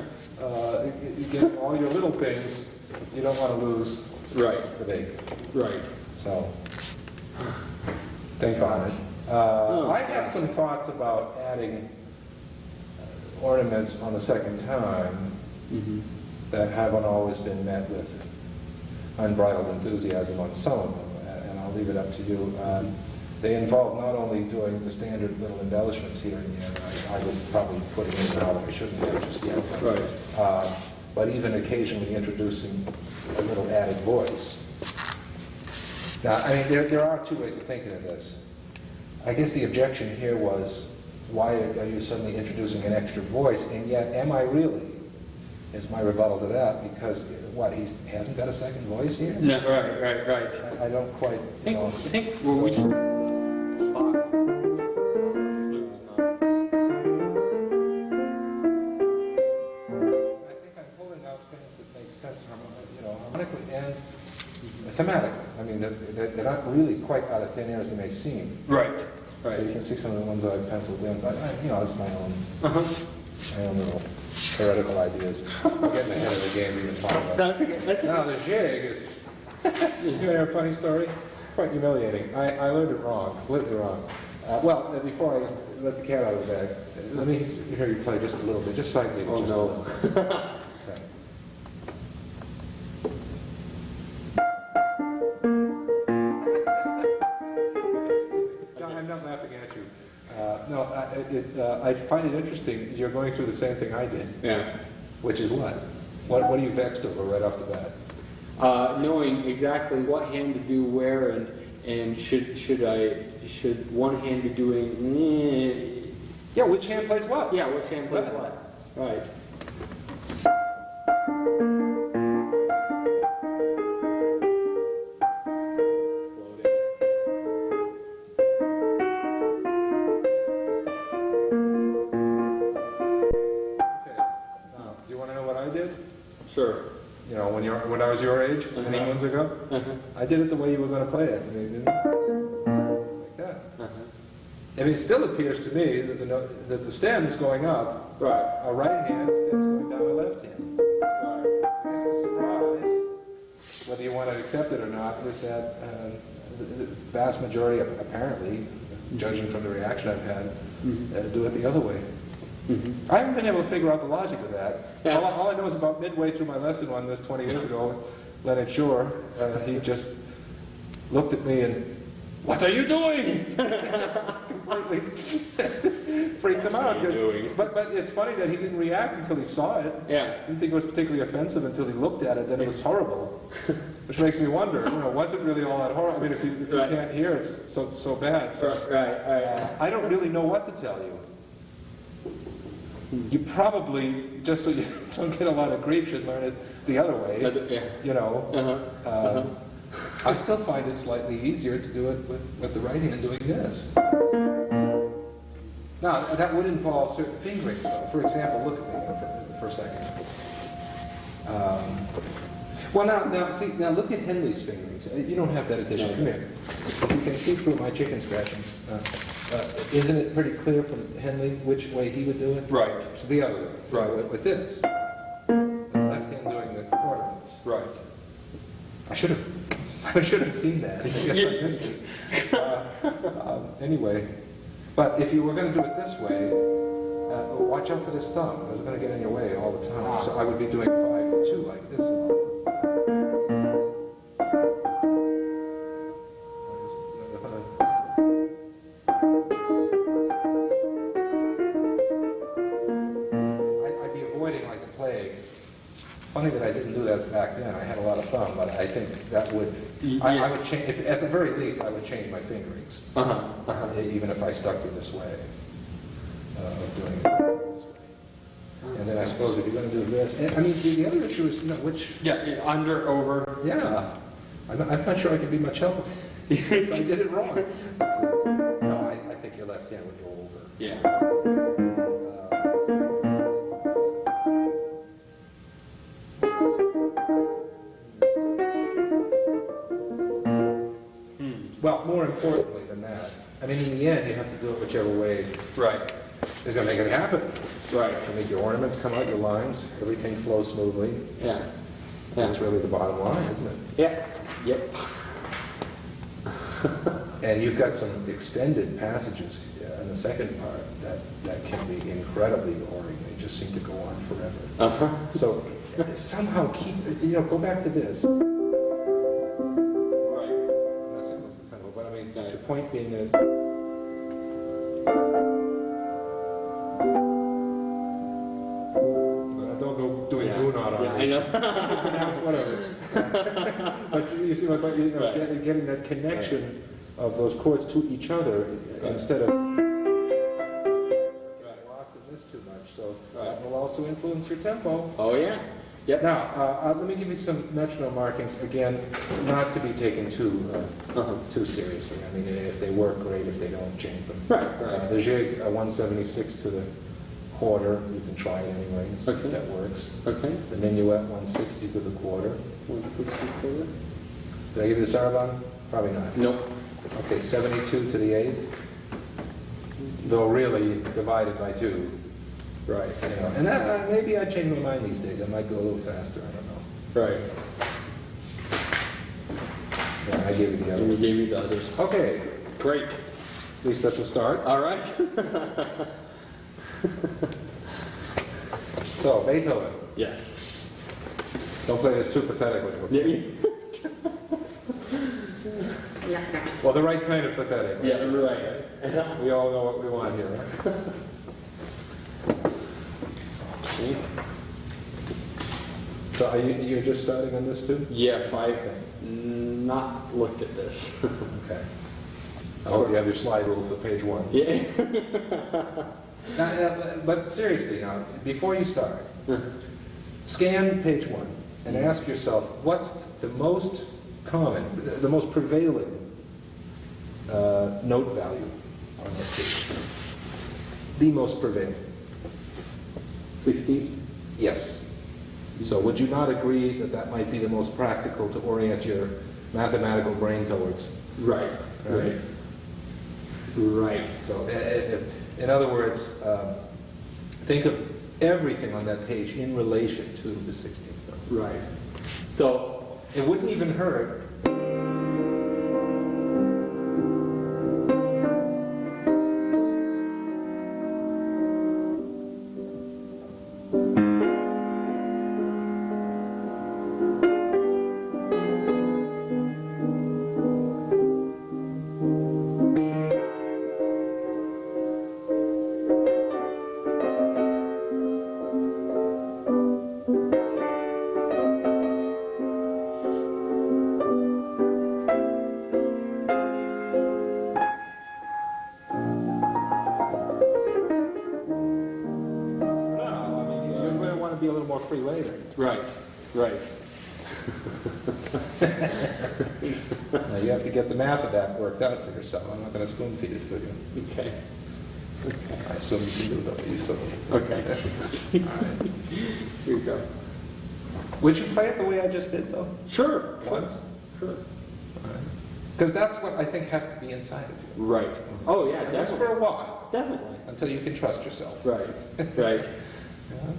get all your little things, you don't want to lose the big. Right. So, think on it. I had some thoughts about adding ornaments on the second time that haven't always been met with unbridled enthusiasm on some of them, and I'll leave it up to you. They involve not only doing the standard little embellishments here and there, I was probably putting in now I shouldn't have just yet, but even occasionally introducing a little added voice. Now, I mean, there are two ways of thinking of this. I guess the objection here was, why are you suddenly introducing an extra voice, and yet, am I really? Is my rebuttal to that, because, what, he hasn't got a second voice here? No, right. I don't quite, I think we just... Bach. Flutes, I think I'm pulling out things that make sense, harmonically and thematically. I mean, they're not really quite out of thin air as they may seem. Right. So you can see some of the ones I've penciled in, but that's my own little heretical ideas. I'm getting ahead of the game even talking about. That's okay. Now the jig is. You hear a funny story? Quite humiliating. I learned it wrong, completely wrong. Well, before I let the cat out of the bag, let me hear you play just a little bit, just slightly. Oh just no. A little. Okay. No, I'm not laughing at you. I find it interesting. You're going through the same thing I did. Yeah. Which is what? What are you vexed over right off the bat? Knowing exactly what hand to do where, and should one hand be doing Yeah, which hand plays what? yeah, which hand plays what? Right. Sure. You know, when I was your age, many moons ago, I did it the way you were going to play it. I mean, like that. I mean, it still appears to me that the stem's going up. Right. A right hand, the stem's going down a left hand. Right. want to accept it or not, is that the vast majority, apparently, judging from the reaction I've had, do it the other way. I haven't been able to figure out the logic of that. Yeah. All I know is about midway through my lesson on this 20 years ago, Leonard Shore, he just looked at me and, "What are you doing?" Completely freaked him out. What are you doing? But it's funny that he didn't react until he saw it. Yeah. Didn't think it was particularly offensive until he looked at it, then it was horrible. Which makes me wonder, was it really all that horrible? I mean, if you Right. can't hear, it's so bad. So, Right. I don't really know what to tell you. You probably, just so you don't get a lot of grief, should learn it the other way. Yeah. I still find it slightly easier to do it with the right hand doing this. Now, that would involve certain fingerings, though. For example, look at me for a second. Well, now look at Henley's fingerings. You don't have that edition. No. Come here. If you can see through my chicken scratchings, isn't it pretty clear from Henley which way he would do it? Right. It's the other way. Right. With this. The left hand doing the ornaments. Right. I should have seen that. I guess I missed it. Anyway, but if you were going to do it this way, watch out for this thumb. It's going to get in your way all the time. So I would be doing 5-2 like this. I'd be avoiding like the plague. Funny that I didn't do that back then. I had a lot of fun, but I think that would, I would change, at the very least, I would change my fingerings. Even if I stuck to this way, of doing it this way. And then I suppose if you're going to do this, I mean, the other issue is, which... Yeah, under, over. Yeah. I'm not sure I can be much help since I did it wrong. No, I think your left hand would go over. Yeah. Well, more importantly than that, I mean, in the end, you have to do it whichever way Right. is going to make it happen. Right. You make your ornaments come out, your lines, everything flows smoothly. Yeah. That's really the bottom line, isn't it? Yeah. Yep. And you've got some extended passages in the second part that can be incredibly boring. They just seem to go on forever. So somehow go back to this. But I mean, the point being that don't go doing Gunnar on Yeah, me. I know. Pronounce whatever. But you see, getting that connection of those chords to each other instead of lost in this too much. So that will also influence your tempo. Oh, yeah. Yep. Now, let me give you some metronome markings, again, not to be taken too seriously. I mean, if they work, great. If they don't, change them. Right. The jig, 176 to the quarter, you can try it anyway and see if that works. Okay. The minuet, 160 to the quarter. 164. Did I give you the Sarabande? Probably not. Nope. Okay, 72 to the eighth. Though really divided by 2. Right. And that, maybe I'd change my mind these days. I might go a little faster. I don't know. Right. Yeah, I gave you the other And you ones. gave me the others. Okay. Great. At least that's a start. All right. So, Beethoven. Yes. Don't play this too pathetically. Okay? Yeah. Well, the right kind of pathetic. Yeah, right. We all know what we want here, right? So you're just starting on this too? Yes, I've not looked at this. Okay. I hope you have your slide rule for page 1. Yeah. But seriously now, before you start, scan page 1 and ask yourself, what's the most common, the most prevailing note value on that page? The most prevailing. 16? Yes. So would you not agree that that might be the most practical to orient your mathematical brain towards? Right. Right. Right. So in other words, think of everything on that page in relation to the 16th note. Right. So It wouldn't even hurt. Be a little more free later. Right, right. Now you have to get the math of that worked out for yourself. I'm not going to spoon feed it to you. Okay. Okay. I assume you can do that. You so. Okay. All right. Here you go. Would you play it the way I just did, though? Sure. Once? Sure. Because that's what I think has to be inside of you. Right. Oh yeah, And that's definitely. for a while, Definitely. until you can trust yourself. Right. Right. Yeah.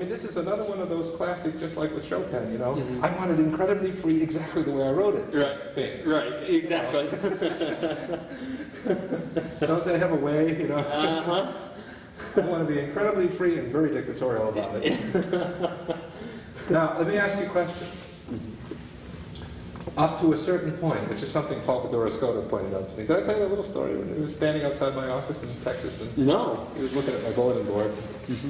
This is another one of those classic, just like with Chopin, you know. I want it incredibly free, exactly the way I wrote it. Right. Things. Right. Exactly. Don't they have a way, you know? Uh-huh. I want to be incredibly free and very dictatorial about it. Now, let me ask you a question. Up to a certain point, which is something Paul Bedoroscotta pointed out to me. Did I tell you that little story when he was standing outside my office in Texas? And No. he was looking at my bulletin board,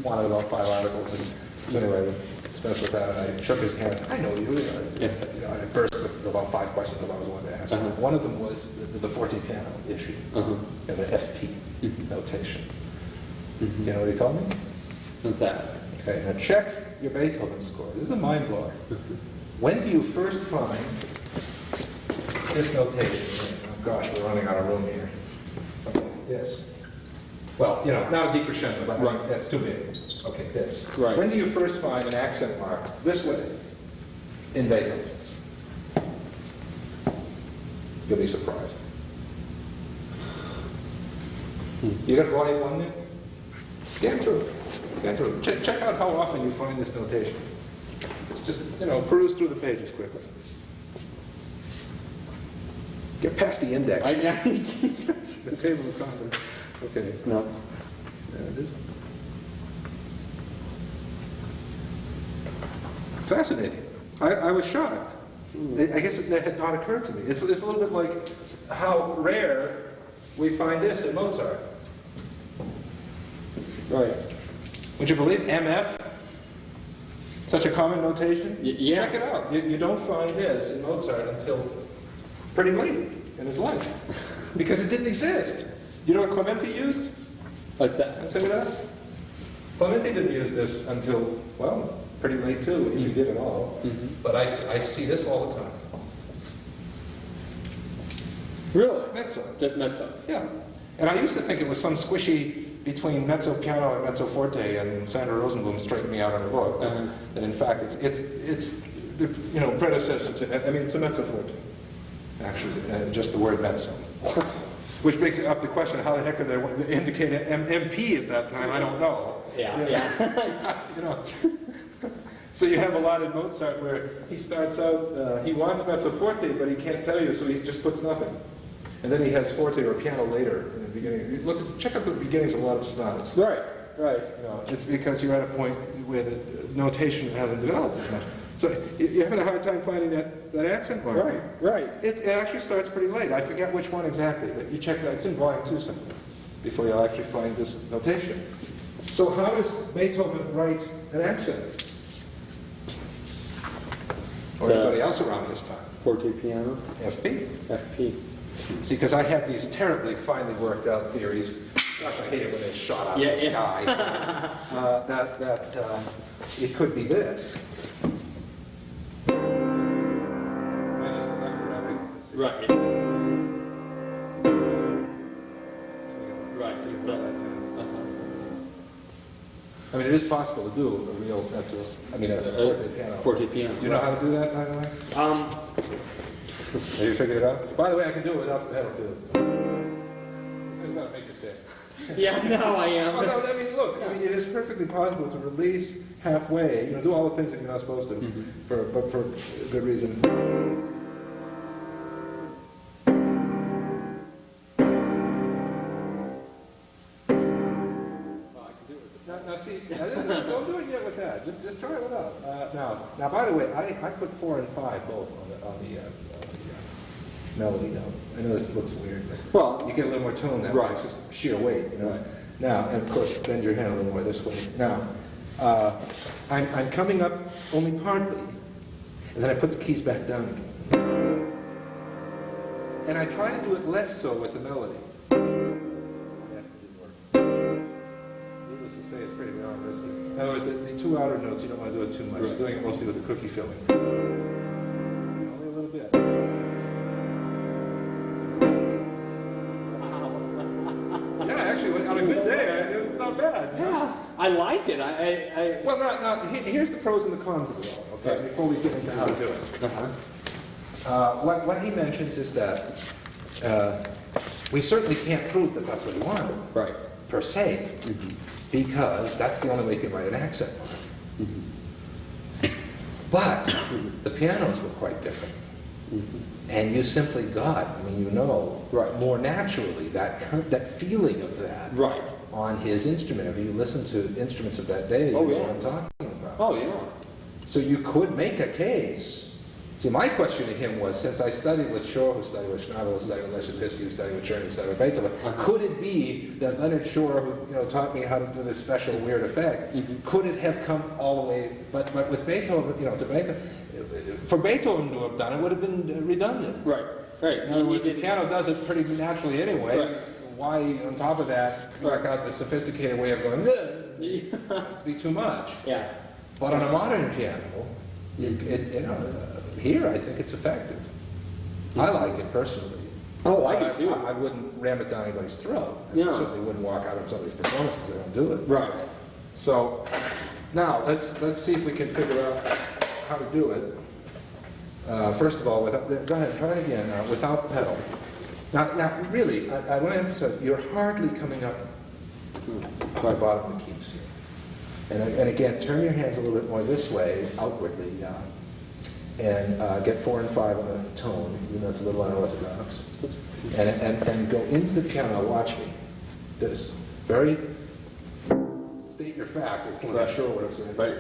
wanted about 5 articles. And so anyway, we spent with that, and I shook his hand and said, I know you. I burst with about 5 questions that I was wanting to ask. One of them was the Forte-piano issue, and the FP notation. Do you know what he told me? What's that? Okay, now check your Beethoven score. This is a mind blower. When do you first find this notation? Oh gosh, we're running out of room here. Okay, this. Well, you know, not a decrescendo, but right. That's too big. Okay, this. Right. When do you first find an accent mark this way in Beethoven? You'll be surprised. You got volume 1 there? Scan through it. Scan through it. Check out how often you find this notation. It's just, you know, peruse through the pages quickly. Get past the index. The table of contents. Okay. No. There it is. Fascinating. I was shocked. I guess it had not occurred to me. It's a little bit like how rare we find this in Mozart. Right. Would you believe MF? Such a common notation? Yeah. Check it out. You don't find this in Mozart until pretty late in his life. Because it didn't exist. You know what Clementi used? What's that? I'll tell you that. Clementi didn't use this until, well, pretty late too, if you did at all. But I see this all the time. Really? Mezzo. Just mezzo. Yeah. And I used to think it was some squishy between mezzo piano and mezzo forte, and Sandra Rosenblum straightened me out in her book. That in fact it's the predecessor to, I mean, it's a mezzo forte, actually, just the word mezzo. Which makes it up the question, how the heck did they indicate MP at that time? I don't know. Yeah. You know. So you have a lot in Mozart where he starts out, he wants mezzo forte, but he can't tell you, so he just puts nothing. And then he has forte or piano later in the beginning. Check out the beginnings of a lot of sonatas. Right. right. You know, it's because you're at a point where the notation hasn't developed as much. So you're having a hard time finding that accent mark. Right, right. It actually starts pretty late. I forget which one exactly, but you check it out. It's in volume 2 somewhere before you'll actually find this notation. So how does Beethoven write an accent? Or anybody else around this time? Forte-piano, FP. FP. See, because I had these terribly finely worked out theories. Gosh, I hate it when they shot out of the sky. That it could be this. Minus the left wrapping. Let's see. Right. Right. I mean, it is possible to do a real, that's a, I mean, a forte-piano. Forte-piano. Do you know how to do that, by the way? Have you figured it out? By the way, I can do it without the pedal, too. It's not make you sick. Yeah, no, I am. Oh, no, I mean, look, I mean, it is perfectly possible to release halfway, you know, do all the things that you're not supposed to, but for good reason. Now see, don't do it yet with that. Just try it without. Now, by the way, I put 4 and 5 both on the melody note. I know this looks weird, but Well, you get a little more tone that way. It's just sheer weight, you know. Right. Now, and of course, bend your hand a little more this way. Now, I'm coming up only partly, and then I put the keys back down again. And I try to do it less so with the melody. Needless to say, it's pretty beyond risky. In other words, the 2 outer notes, you don't want to do it too much. You're doing it mostly with the cookie filling. Only a little bit. Yeah, actually, on a good day, it's not bad. yeah, I like it. Well, here's the pros and the cons of it all, okay, before we get into how to do it. What he mentions is that we certainly can't prove that that's what he wanted, Right. per se, because that's the only way you can write an accent. But the pianos were quite different. And you simply got, I mean, you know, more naturally that feeling of that Right. on his instrument. If you listen to instruments of that day, Oh, you know yeah. what I'm talking about. Oh, yeah. So you could make a case. See, my question to him was, since I studied with Shore, who studied with Schnabel, who studied with Leschetizky, who studied with Czerny, who studied with Beethoven, could it be that Leonard Shore, who taught me how to do this special weird effect, could it have come all the way? But with Beethoven, to Beethoven, for Beethoven to have done it would have been redundant. Right. Right. In other words, the piano does it pretty naturally anyway. Right. Why, on top of that, work out the sophisticated way of going? Be too much. Yeah. But on a modern piano, here I think it's effective. I like it personally. Oh, I But do too. I wouldn't ram it down anybody's throat. I Yeah. certainly wouldn't walk out on somebody's performance because they don't do it. Right. So now let's see if we can figure out how to do it. First of all, go ahead, try it again without pedal. Now, really, I want to emphasize, you're hardly coming up off the bottom of the keys here. And again, turn your hands a little bit more this way, outwardly, and get 4 and 5 on the tone, even though it's a little unorthodox. And go into the piano, watch me. This. Very, state your fact, it's not sure what I'm saying. Right.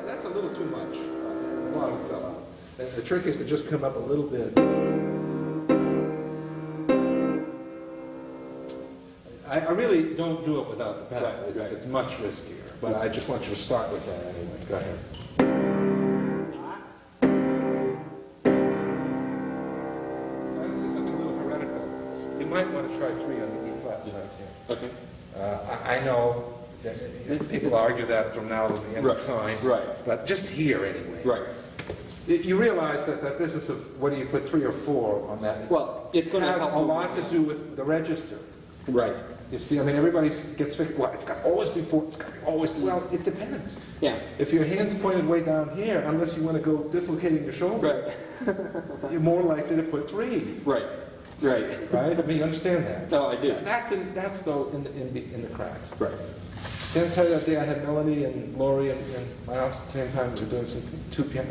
That's a little too much. The bottom fell out. And the trick is to just come up a little bit. I really don't do it without the pedal. It's much riskier. But I just want you to start with that anyway. Go ahead. Now this is something a little heretical. You might want to try 3 on the E flat left hand. Okay. I know that people argue that from now to the end of time. Right. But just here anyway. Right. You realize that business of whether you put 3 or 4 on that Well, it's going to has help a lot to do with the register. Right. You see, I mean, everybody gets fixed. Well, it's got to always be 4. It's got to be always. Well, it depends. Yeah. If your hand's pointed way down here, unless you want to go dislocating your shoulder, Right. you're more likely to put 3. Right. Right. Right? I mean, you understand that? No, I do. That's though in the cracks. Right. Did I tell you that day I had Melody and Laurie and my office at the same time? We were doing some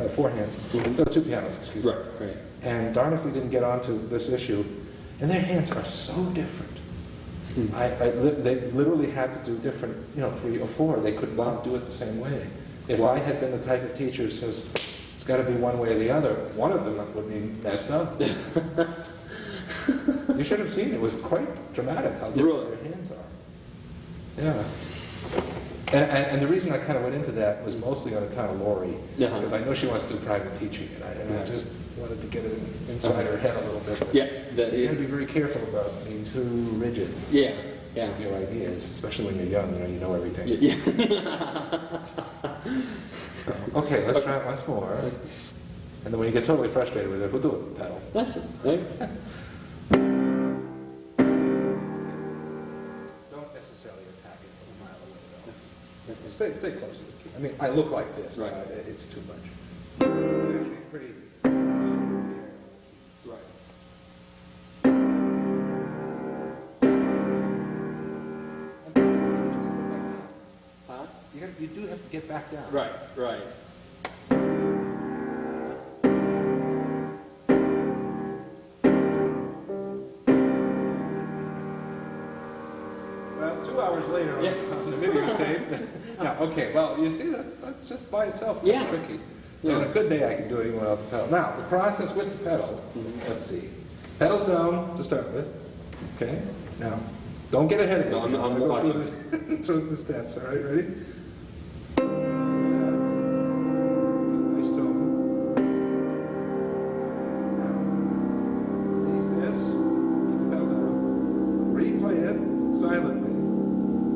4 hands. No, 2 pianos, excuse me. Right. Right. And darn if we didn't get onto this issue. And their hands are so different. They literally had to do different, 3 or 4. They could not do it the same way. If I had been the type of teacher who says, it's got to be one way or the other, one of them would be messed up. You should have seen it. It was quite dramatic how different their hands are. Yeah. And the reason I kind of went into that was mostly on account of Lori, because I know she wants to do private teaching, and I just wanted to get it inside her head a little bit. Yeah. You have to be very careful about being too rigid. Yeah. With your ideas, especially when you're young, you know everything. Yeah. So, okay, let's try it once more. And then when you get totally frustrated with it, we'll do it with the pedal. That's it. Right? Don't necessarily attack it from a mile away, though. Stay close to the key. I mean, I look like this, but it's too much. Actually, pretty. Right. You do have to get back down. Right. Well, 2 hours later on the videotape. Yeah, okay, well, you see, that's just by itself kind of tricky. Yeah. On a good day, I can do it even without the pedal. Now, the process with the pedal, let's see. Pedals down to start with. Okay, now, don't get ahead of me. No, I'm go watching. through the steps, all right, ready? Nice tone. Now, release this, keep the pedal down, replay it silently,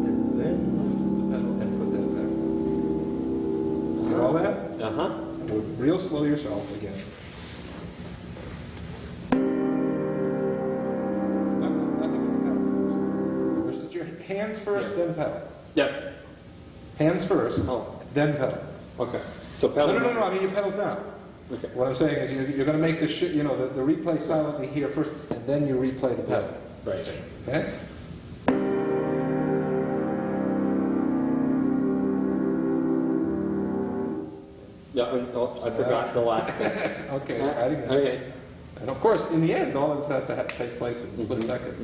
and then lift the pedal and put that back down. Get all that? Do it real slow yourself again. Nothing with the pedal first. First is your hands first, then pedal. Yep. Hands first, then pedal. Okay. So pedal. No, I mean your pedals now. Okay. What I'm saying is you're going to make the the replay silently here first, and then you replay the pedal. Right. Okay? Yeah, I forgot the last thing. Okay, add again. Okay. And of course, in the end, all of this has to take place in a split second.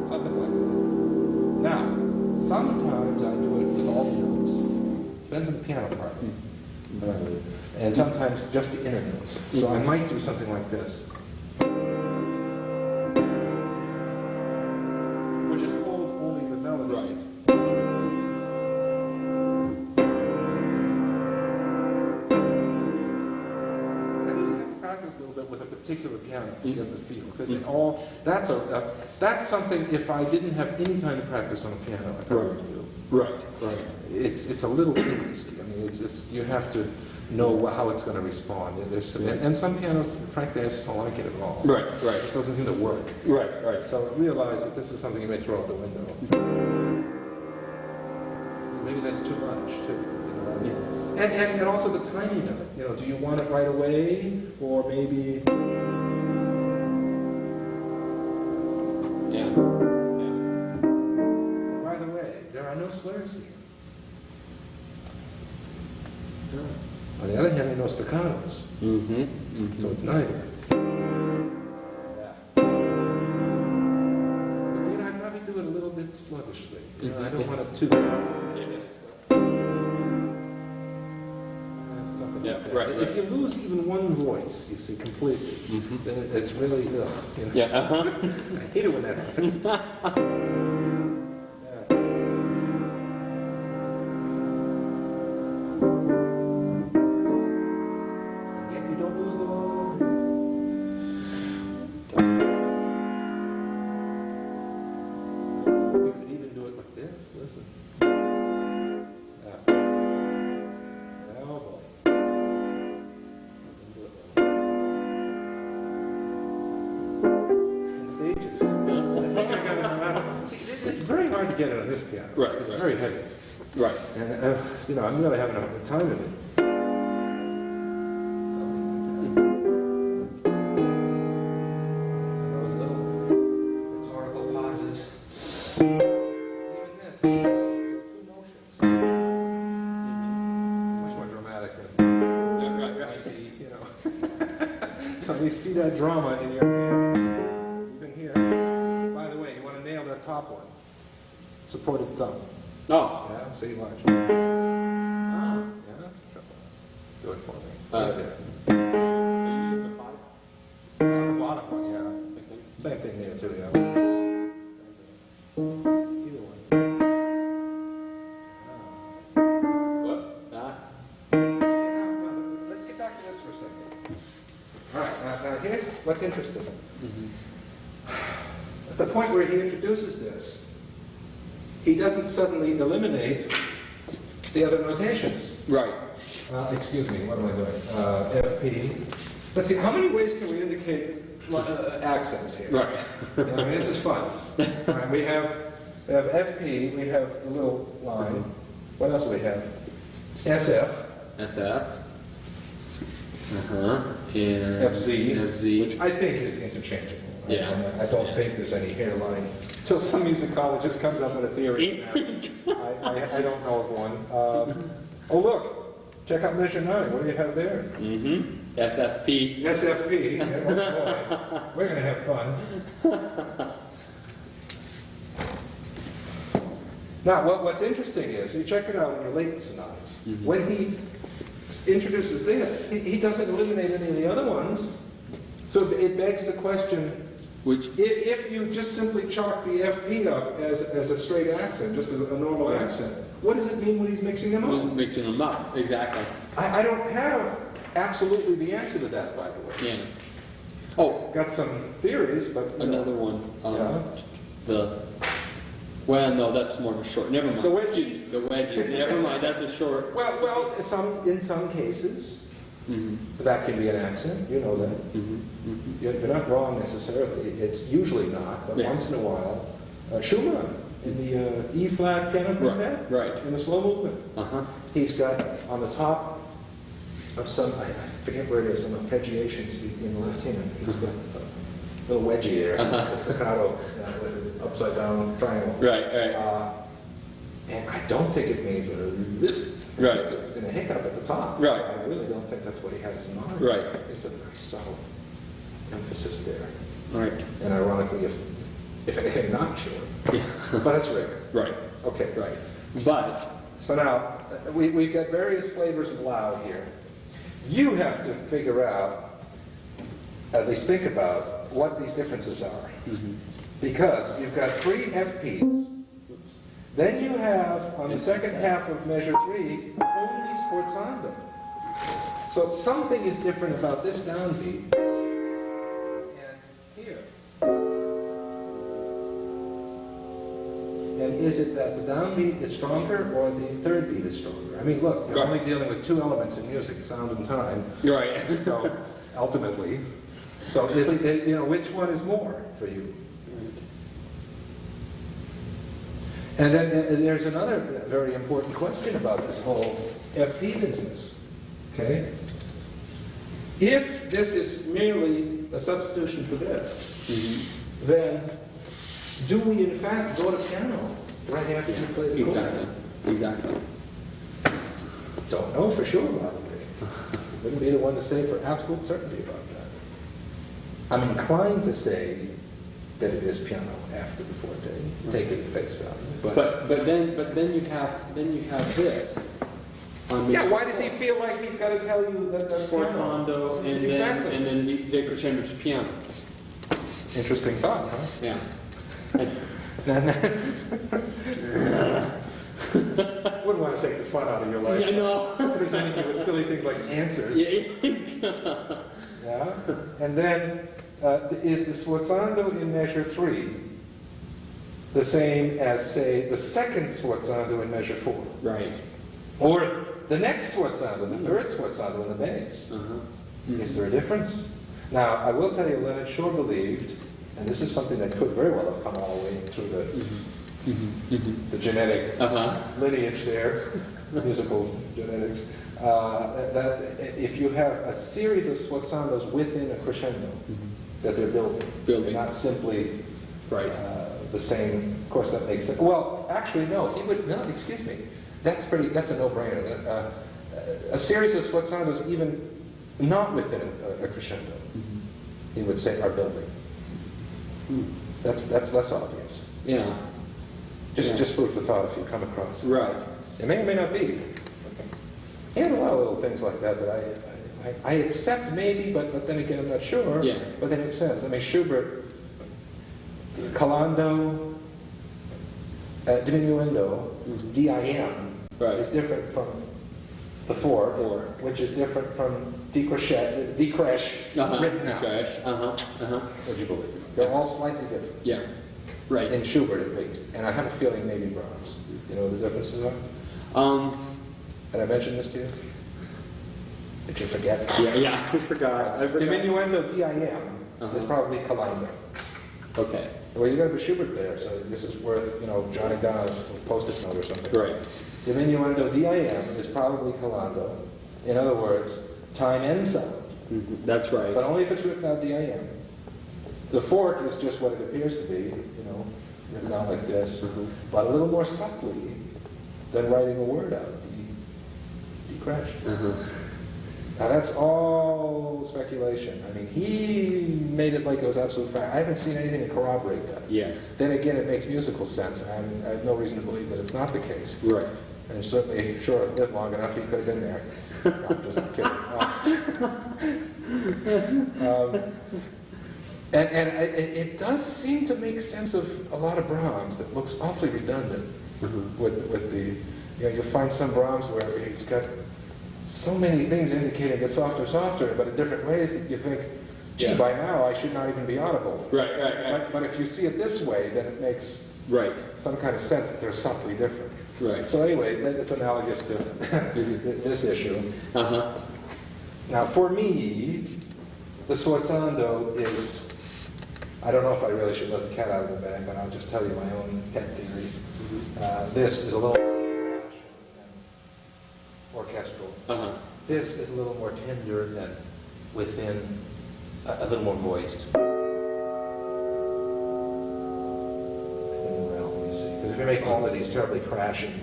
Something like that. Now, sometimes I do it with all the notes. Depends on the piano part. And sometimes just the inner notes. So I might do something like this. Which is hold only the melody. Right. A little bit with a particular piano to get the feel, because they all, that's something, if I didn't have any time to practice on a piano, I probably would do. Right. It's a little too risky. I mean, it's you have to know how it's going to respond. And some pianos, frankly, I just don't like it at all. Right. It just doesn't seem to work. Right. So realize that this is something you may throw out the window. Maybe that's too much, too. And also the timing of it. Do you want it right away, or maybe? Yeah. By the way, there are no slurs here. On the other hand, there are no staccatos. So it's neither. I'd probably do it a little bit sluggishly. I don't want it too. Right. If you lose even one voice, you see, completely, then it's really, Yeah. I hate it when that happens. And yet you don't lose them all. You could even do it like this. Listen. It's very hard to get it on this piano. It's very heavy. Right. And, I'm really having a time of it. Those little rhetorical pauses. Even this, there's two motions. Much more dramatic than Right. might be, Let me see that drama in your hand. Even here. By the way, you want to nail that top one. Supported thumb. Oh. Yeah, so you watch. Ah. Yeah? Do it for me. Uh, Right there. On the bottom one, yeah. Same thing there too, yeah. Either one. What? Ah. Let's get back to this for a second. All right, now here's what's interesting. At the point where he introduces this, he doesn't suddenly eliminate the other notations. Right. Excuse me, what am I doing? FP. Let's see, how many ways can we indicate accents here? Right. I mean, this is fun. All right, we have FP, we have the little line. What else do we have? SF. SF. Uh-huh. And FZ, FZ. which I think is interchangeable. Yeah. I don't think there's any hairline. Till some musicologist comes up with a theory. I don't know of one. Oh, look. Check out measure 9. What do you have there? Mm-hmm. SFP. SFP. Oh, boy. We're going to have fun. Now, what's interesting is, you check it out in your latent sonatas. When he introduces this, he doesn't eliminate any of the other ones. So it begs the question, Which? if you just simply chalk the FP up as a straight accent, just a normal accent, what does it mean when he's mixing them up? Mixing them up, exactly. I don't have absolutely the answer to that, by the way. Yeah. Oh, Got some theories, but... you know. another one. Yeah. Well, no, that's more of a short. Never mind. The wedgie. Excuse me, the wedgie. Never mind, that's a short. Well, in some cases, that can be an accent. You know that. You're not wrong necessarily. It's usually not, but Yeah. once in a while. Schumann, in the E-flat piano quintet, right. in the slow movement. Uh-huh. He's got on the top of some, I forget where it is, some arpeggiations in the left hand. He's got a little wedgie there, a staccato, with an upside down triangle. Right, right. And I don't think it means Right. in a hiccup at the top. Right. I really don't think that's what he has in mind. Right. It's a very subtle emphasis there. Right. And ironically, if anything, not short. Yeah. But that's rare. Right. Okay. Right. But, So now, we've got various flavors of loud here. You have to figure out, at least think about, what these differences are. Because you've got 3 FPs. Then you have, on the second half of measure 3, only Sforzando. So something is different about this downbeat and here. And is it that the downbeat is stronger or the third beat is stronger? I mean, look, you're Right. only dealing with 2 elements in music, sound and time. right. So, ultimately, so is it, which one is more for you? And then there's another very important question about this whole FP business, okay? If this is merely a substitution for this, then do we in fact go to piano right after you play the chord? Exactly. Exactly. Don't know for sure, by the way. Wouldn't be the one to say for absolute certainty about that. I'm inclined to say that it is piano after the Forte. Take it at face value. But then you have this. Yeah, why does he feel like he's got to tell you that that's piano? Sforzando and Exactly. then the crescendo's piano. Interesting thought, huh? Yeah. Wouldn't want to take the fun out of your life. Yeah, I know. Presenting you with silly things like answers. Yeah. And then, is the Sforzando in measure 3 the same as, say, the second Sforzando in measure 4? Right. Or the next Sforzando, the third Sforzando in the bass? Is there a difference? Now, I will tell you, Leonard sure believed, and this is something that could very well have come all the way through the genetic lineage there, musical genetics, that if you have a series of Sforzandos within a crescendo, that they're building. They're not simply the same. Of course, that makes sense. Well, actually, no. Excuse me. That's a no-brainer. A series of Sforzandos, even not within a crescendo. He would say our building. That's less obvious. Yeah. Just food for thought if you come across it. Right. It may or may not be. He had a lot of little things like that that I accept maybe, but then again I'm not sure. Yeah. But they make sense. I mean, Schubert, Collando, Diminuendo, DIM Right. is different from the four, which is different from decrescent, written out. Would you believe? They're all slightly different. Yeah. Right. In Schubert at least. And I have a feeling maybe Brahms. You know what the differences are? Had I mentioned this to you? Did you forget? Yeah, I forgot. Diminuendo DIM is probably Collando. Okay. Well, you got it for Schubert there, so this is worth, jotting down a post-it note or something. Right. Diminuendo DIM is probably Collando. In other words, time and sound. That's right. But only if it's written out DIM. The fork is just what it appears to be, written out like this, but a little more subtly than writing a word out. D crash. Now that's all speculation. I mean, he made it like it was absolute fact. I haven't seen anything to corroborate that. Yeah. Then again, it makes musical sense. I have no reason to believe that it's not the case. Right. And certainly, sure, it lived long enough, he could have been there. No, I'm just kidding. And it does seem to make sense of a lot of Brahms that looks awfully redundant with the, you'll find some Brahms where he's got so many things indicating it's softer, but in different ways that you think, gee, by now I should not even be audible. Right. But if you see it this way, then it makes some kind of sense that they're subtly different. Right. So anyway, it's analogous to this issue. Now for me, the Sforzando is, I don't know if I really should let the cat out of the bag, but I'll just tell you my own pet theory. This is a little orchestral. This is a little more tender and within, a little more voiced. Because if you make all of these terribly crashing,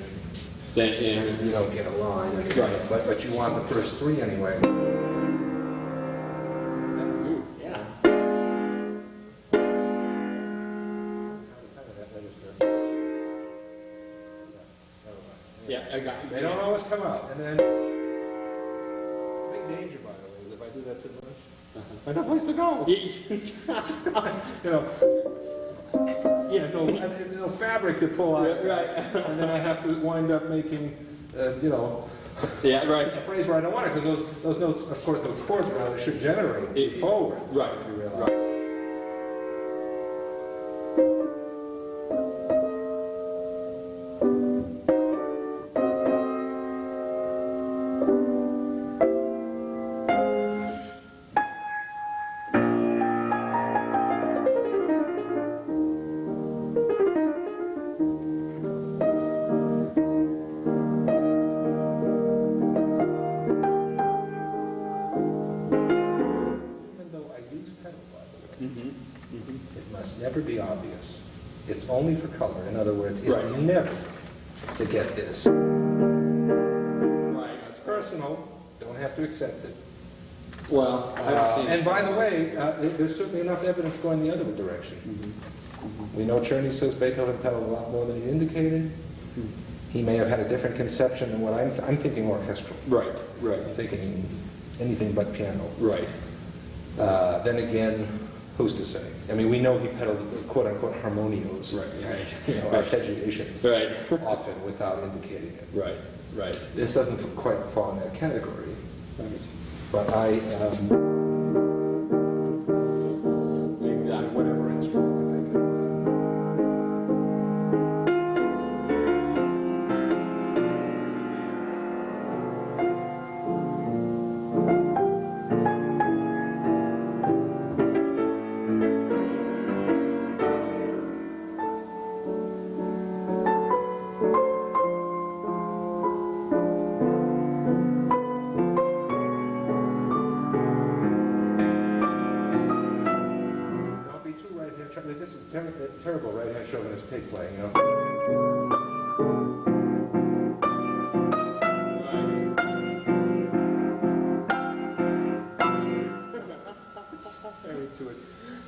then you don't get a line. Right. But you want the first three anyway. Yeah, I got it. They don't always come out. And then, big danger, by the way, is if I do that too much, I have no place to go. No fabric to pull out. Right. And then I have to wind up making, Yeah, right. a phrase where I don't want it, because those notes, of course, those chords around it should generate forward. Right. You realize. Right. Never be obvious. It's only for color. In other words, it's never to get this. Right. That's personal. Don't have to accept it. Well, I've seen and by the way, there's certainly enough evidence going the other direction. We know Czerny says Beethoven pedaled a lot more than he indicated. He may have had a different conception than what I'm thinking orchestral. Right. I'm thinking anything but piano. Right. Then again, who's to say? I mean, we know he pedaled quote-unquote harmonios, arpeggiations, often without indicating it. Right. This doesn't quite fall in that category, but Exactly. whatever instrument we're thinking of. This is terrible right-hand chauvinist pig playing,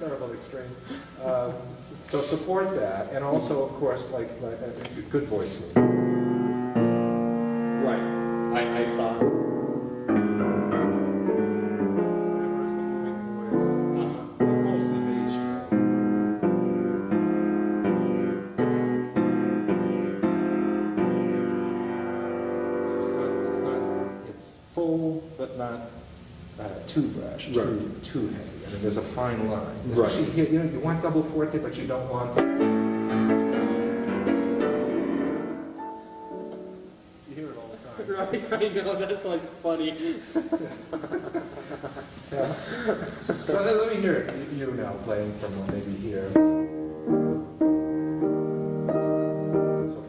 terrible extreme. So support that, and also, of course, like good voicing. Right. I saw. Mostly bass string. So it's full, but not too brash, too heavy. I mean, there's a fine line. Especially here, you want double forte, but you don't want. You hear it all the time. Right, I know, that's why it's funny. Yeah. So let me hear you now playing from maybe here. So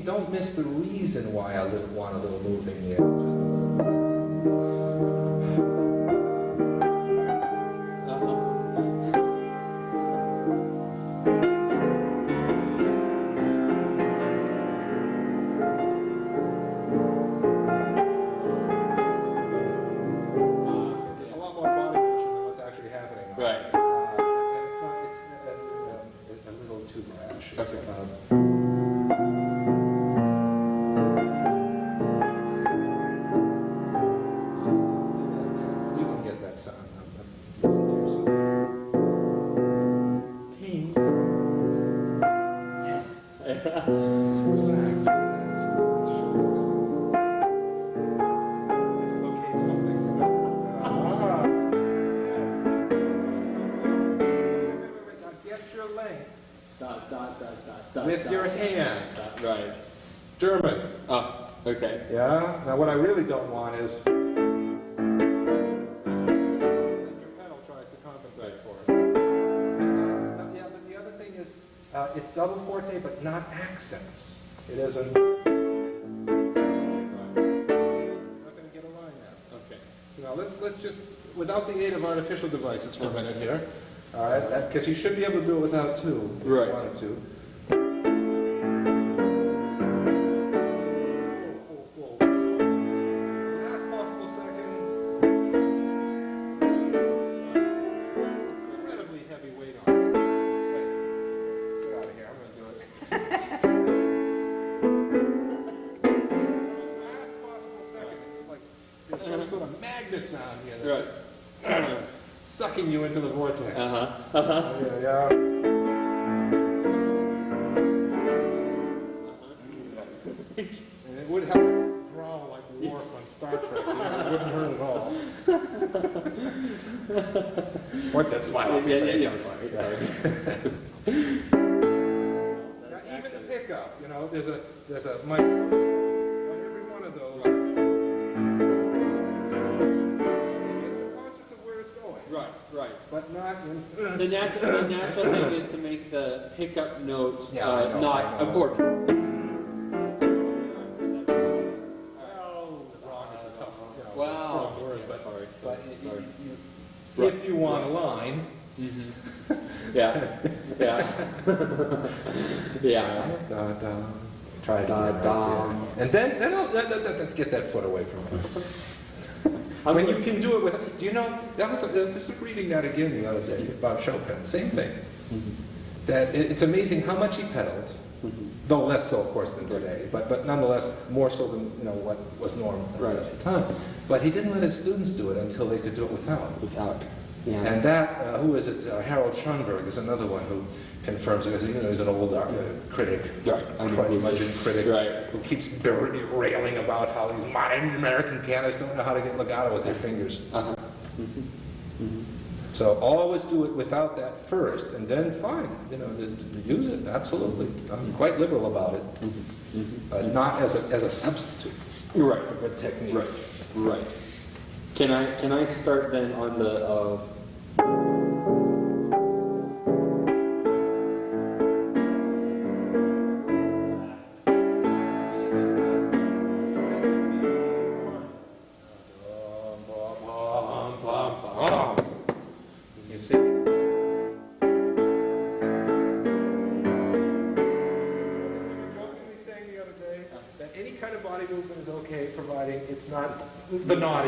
don't miss the reason why I want a little moving there. Just a there's a lot more body motion than what's actually happening. Right. And it's a little too brash. It's, with your hand. Right. German. Oh, okay. Yeah? Now what I really don't want is that your pedal tries to compensate for it. Yeah, but the other thing is, it's double forte, but not accents. It isn't. Not going to get a line now. Okay. So now let's just, without the aid of artificial devices for a minute here. All right, because you should be able to do it without two. If Right. you wanted to. Full. Last possible second. Incredibly heavy weight on it. Hey, get out of here. I'm going to do it. Last possible second. It's like there's some sort of magnet down here that's just sucking you into the vortex. Yeah. And it would help growl like Worf on Star Trek. You know, it wouldn't hurt at all. Wipe that smile off your face. Now, even the pickup, you know, there's a maestro on every one of those. You're conscious of where it's going. Right. But not in... The natural thing is to make the pickup notes Yeah, I know. not important. Wrong is a tough, Wow. strong word, but Sorry. if you want a line, Yeah. try it again. And then I'll get that foot away from me. When you can do it with, do you know, I was just reading that again the other day about Chopin, same thing. That it's amazing how much he pedaled, though less so, of course, than today, but nonetheless more so than what was normal at the time. But he didn't let his students do it until they could do it without. Yeah. And that, who is it? Harold Schoenberg is another one who confirms it, because he's an old critic, curmudgeon critic, who keeps railing about how these modern American pianists don't know how to get legato with their fingers. So always do it without that first, and then fine, use it, absolutely. I'm quite liberal about it, but not as a substitute for good technique. Right. Can I start then on the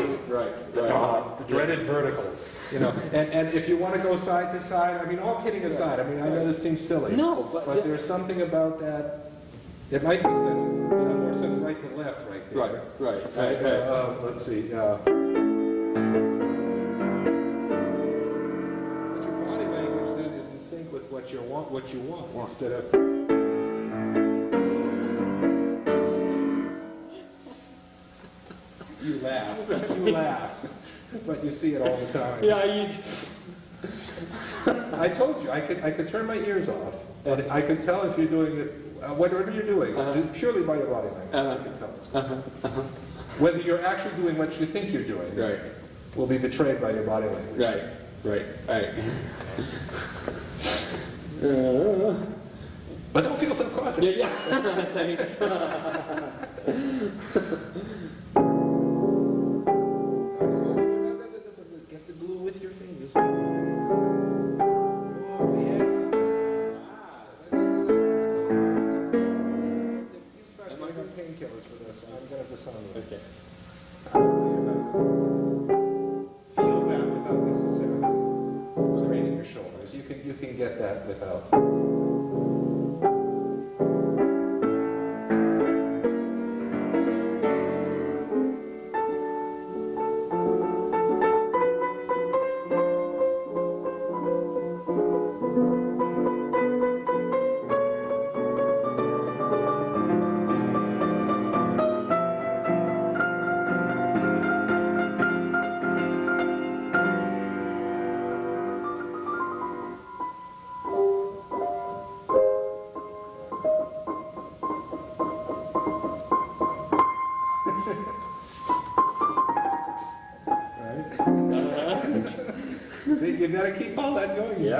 body. Right. The dreaded vertical. You know, and if you want to go side to side, I mean, all kidding aside, I mean, I know this seems silly. No, but there's something about that. It might make sense, more sense right to left right there. Right. Let's see. But your body language then is in sync with what you want, instead of. You laugh, but you see it all the time. Yeah, I told you, I could turn my ears off, and I could tell if you're doing it, whatever you're doing, just purely by your body language, I can tell it's good. Whether you're actually doing what you think you're doing, right, will be betrayed by your body language. Right. But don't feel self-conscious. Yeah. Thanks. Get the glue with your fingers. Oh, yeah. You start getting on painkillers for this. I'm going to disarm you. Okay. Feel that without necessarily straining your shoulders. You can get that without. See, you got to keep all that going. You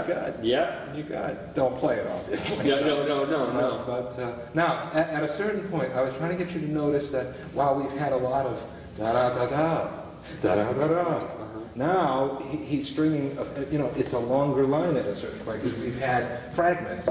got. Don't play it, obviously. Yeah, no. But now, at a certain point, I was trying to get you to notice that while we've had a lot of da da da da da da da da, now he's stringing. You know, it's a longer line at a certain point because we've had fragments.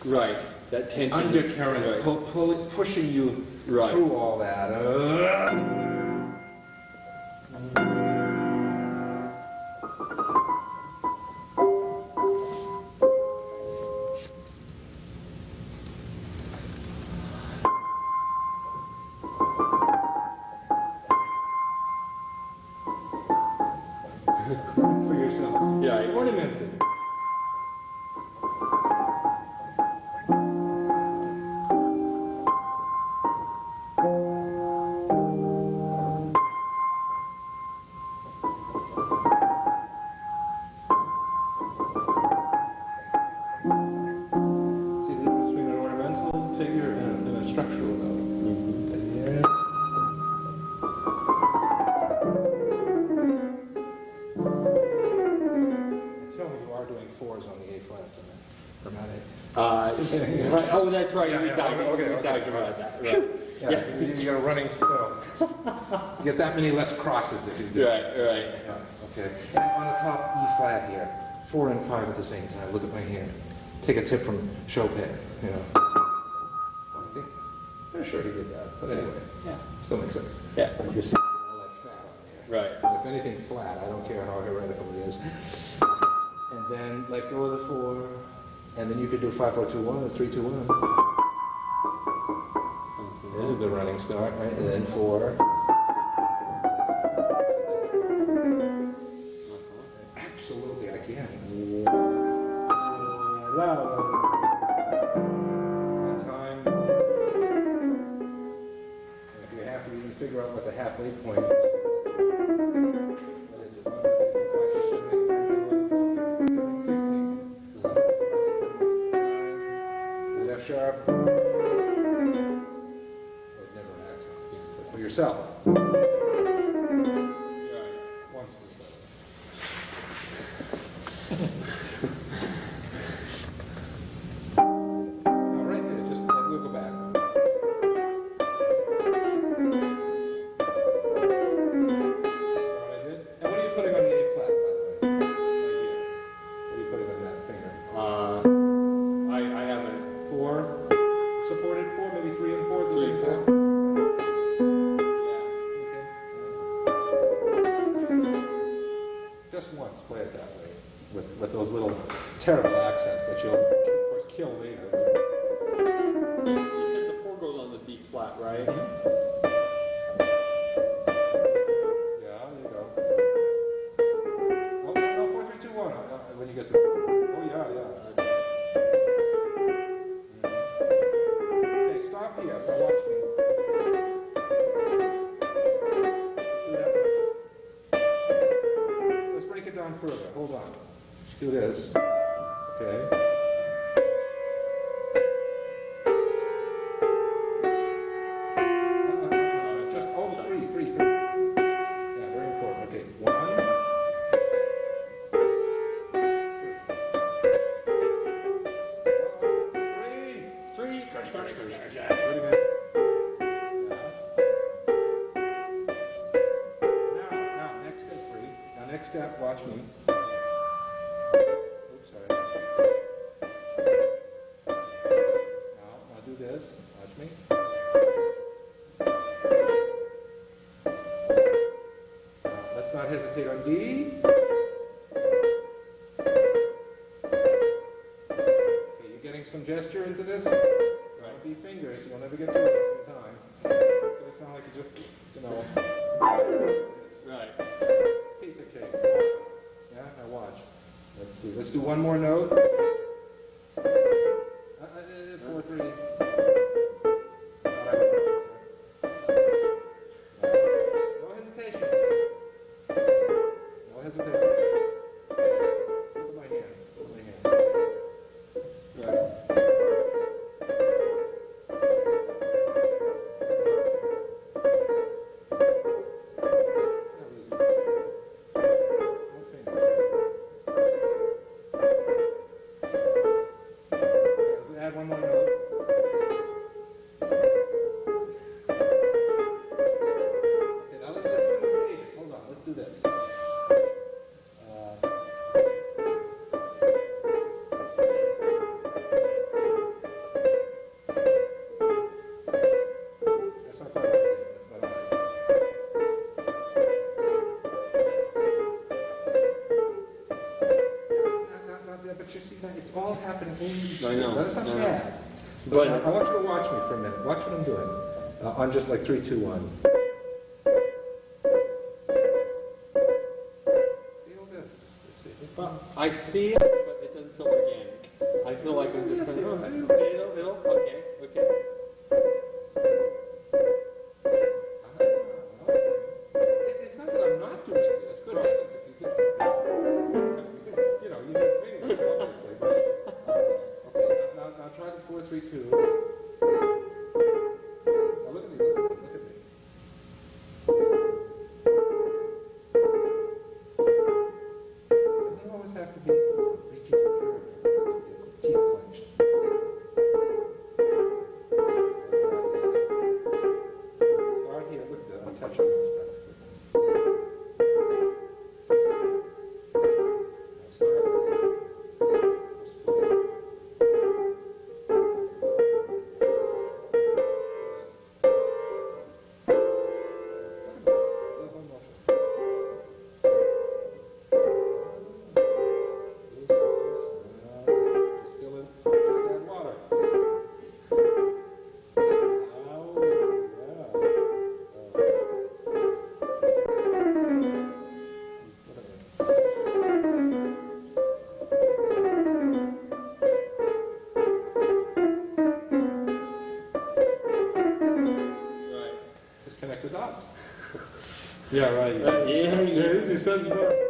Right. That tension. Undercurrent, pushing you through all that. For yourself. Yeah. Ornamented. Right. Oh, that's right. We talked about that. Right. Yeah. You get a running spell. You get that many less crosses if you do. Right. Yeah, okay. And on the top, E flat here. 4 and 5 at the same time. Look at my hand. Take a tip from Chopin. You know. I think. I'm sure he did that. But anyway. Yeah. Still makes sense. Yeah. You see all that fat on there. Right. And if anything flat, I don't care how heretical it is. And then let go of the 4. And then you could do 5, 4, 2, 1, or 3, 2, 1. There's a good running start, right? And then 4. Absolutely, I can. One time. have to even figure out what the halfway point is. What is it? 16. F sharp. Oh, never an accent. But for yourself. Once does that. Now, right there, just we'll go back. And what are you putting on the A flat, by the way? Right here. What are you putting on that finger? I have a 4, supported 4, maybe 3 and 4 at the 3 same and 4. time. Okay. Just once, play it that way, with those little terrible accents that you'll, of course, kill later. You said the 4 goes on the D flat, right? Yeah, there you go. Oh, no, 4, 3, 2, 1. When you get to, oh yeah, yeah. Okay, stop here. Now watch me. Do that much. Let's break it down further. Hold on. Do this. Okay. Just, oh, 3, 3, 3. Yeah, very important. Okay, 1. 3. 3. Wait a minute. Now, next step, 3. Now, next step, watch me. Oops, sorry. Now do this. Watch me. Now, let's not hesitate on D. Okay, you getting some gesture into this? Right. B fingers, you'll never get through this in time. It's gonna sound like you just, you know. Right. Piece of cake. Yeah, now watch. Let's see. Let's do one more note. 4, 3. No hesitation. No hesitation. Look at my hand. Look at my hand. Right. Not easy. No fingers. Let's add one more note. Okay, now let's do the stages. Hold on, let's do this. That's not quite right, but all right. But you see that it's all happening in I know. That's not I know. bad. But I want you to watch me for a minute. Watch what I'm doing. On just like 3, 2, 1. Feel this. But I see it, but it doesn't feel organic. I feel like I'm just going, oh, it'll, okay. It's not that I'm not doing this. Good heavens, if you could. You know, you need fingers, obviously. But, okay, now try the 4, 3, 2. Now look at me, look at me. Doesn't always have to be reaching for purity. That's teeth clench. connect the dots. Yeah, right. Yeah. You said that.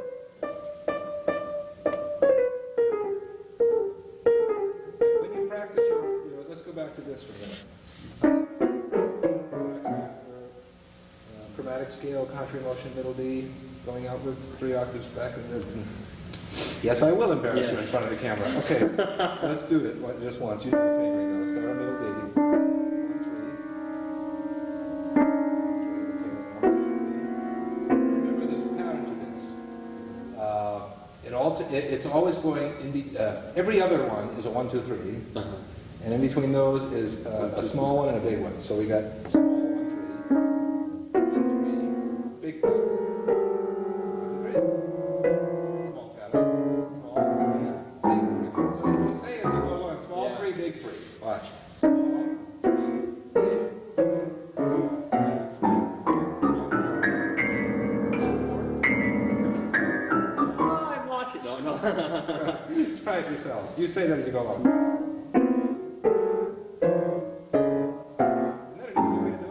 When you practice let's go back to this for a minute. Chromatic scale, contrary motion, middle D, going outwards, 3 octaves back and then. Yes, I will embarrass you in front of the camera. Okay, let's do it just once. You know the fingering though. Start on middle D. 1, 3. Remember, there's a pattern to this. It's always going in. Every other one is a 1, 2, 3, and in between those is a small one and a big one. So we got small 1, 3, 1, 3, big pattern. 1, 3. Small pattern. Small 3, big 3. So if you say as you go along, small 3, big 3. Watch. Small 3, big. Small 3, big 4. I'm watching. No. Try it yourself. You say that as you go along. Isn't that an easy way to do it?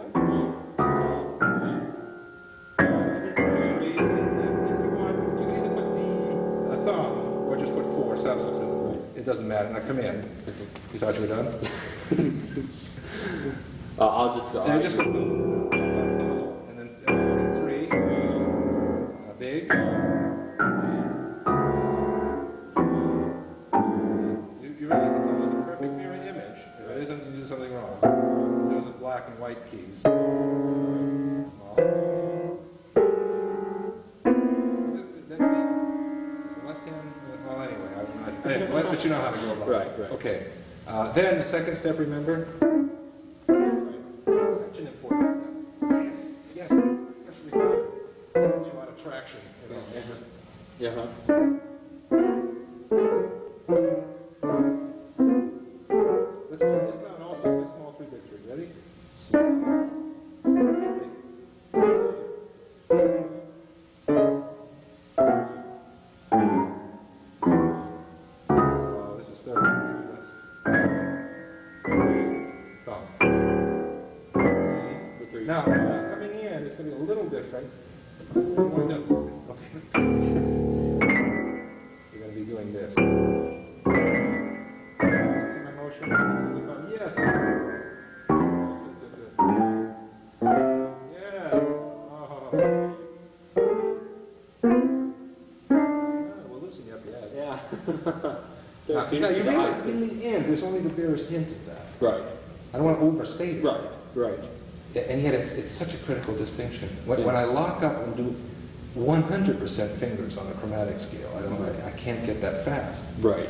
If you want, you can either put D, a thumb, or just put 4, substitute. It doesn't matter. Now come in. You thought you were done? I'll just go. Yeah, just go thumb, and then 3, big. You realize it's almost a perfect mirror image. If it isn't, you do something wrong. Those are black and white keys. Small. That's me. It's the left hand. Well, anyway, but you know how to go about it. Right. Okay. Then the second step, remember? Such an important step. Yes. Especially for a lot of traction. Yeah. Let's do this now and also say small 3, big 3. Ready? Small, big, 3. Oh, this is third. Yes. Thumb. The 3. Now, coming in, it's going to be a little different. Okay. You're going to be doing this. See my motion? Using the thumb. Yes. Good. Yes. Oh. We'll loosen you up yet. Yeah. Now, you realize in the end, there's only the barest hint of that. Right. I don't want to overstate it. Right. And yet it's such a critical distinction. When I lock up and do 100% fingers on a chromatic scale, I can't get that fast. Right.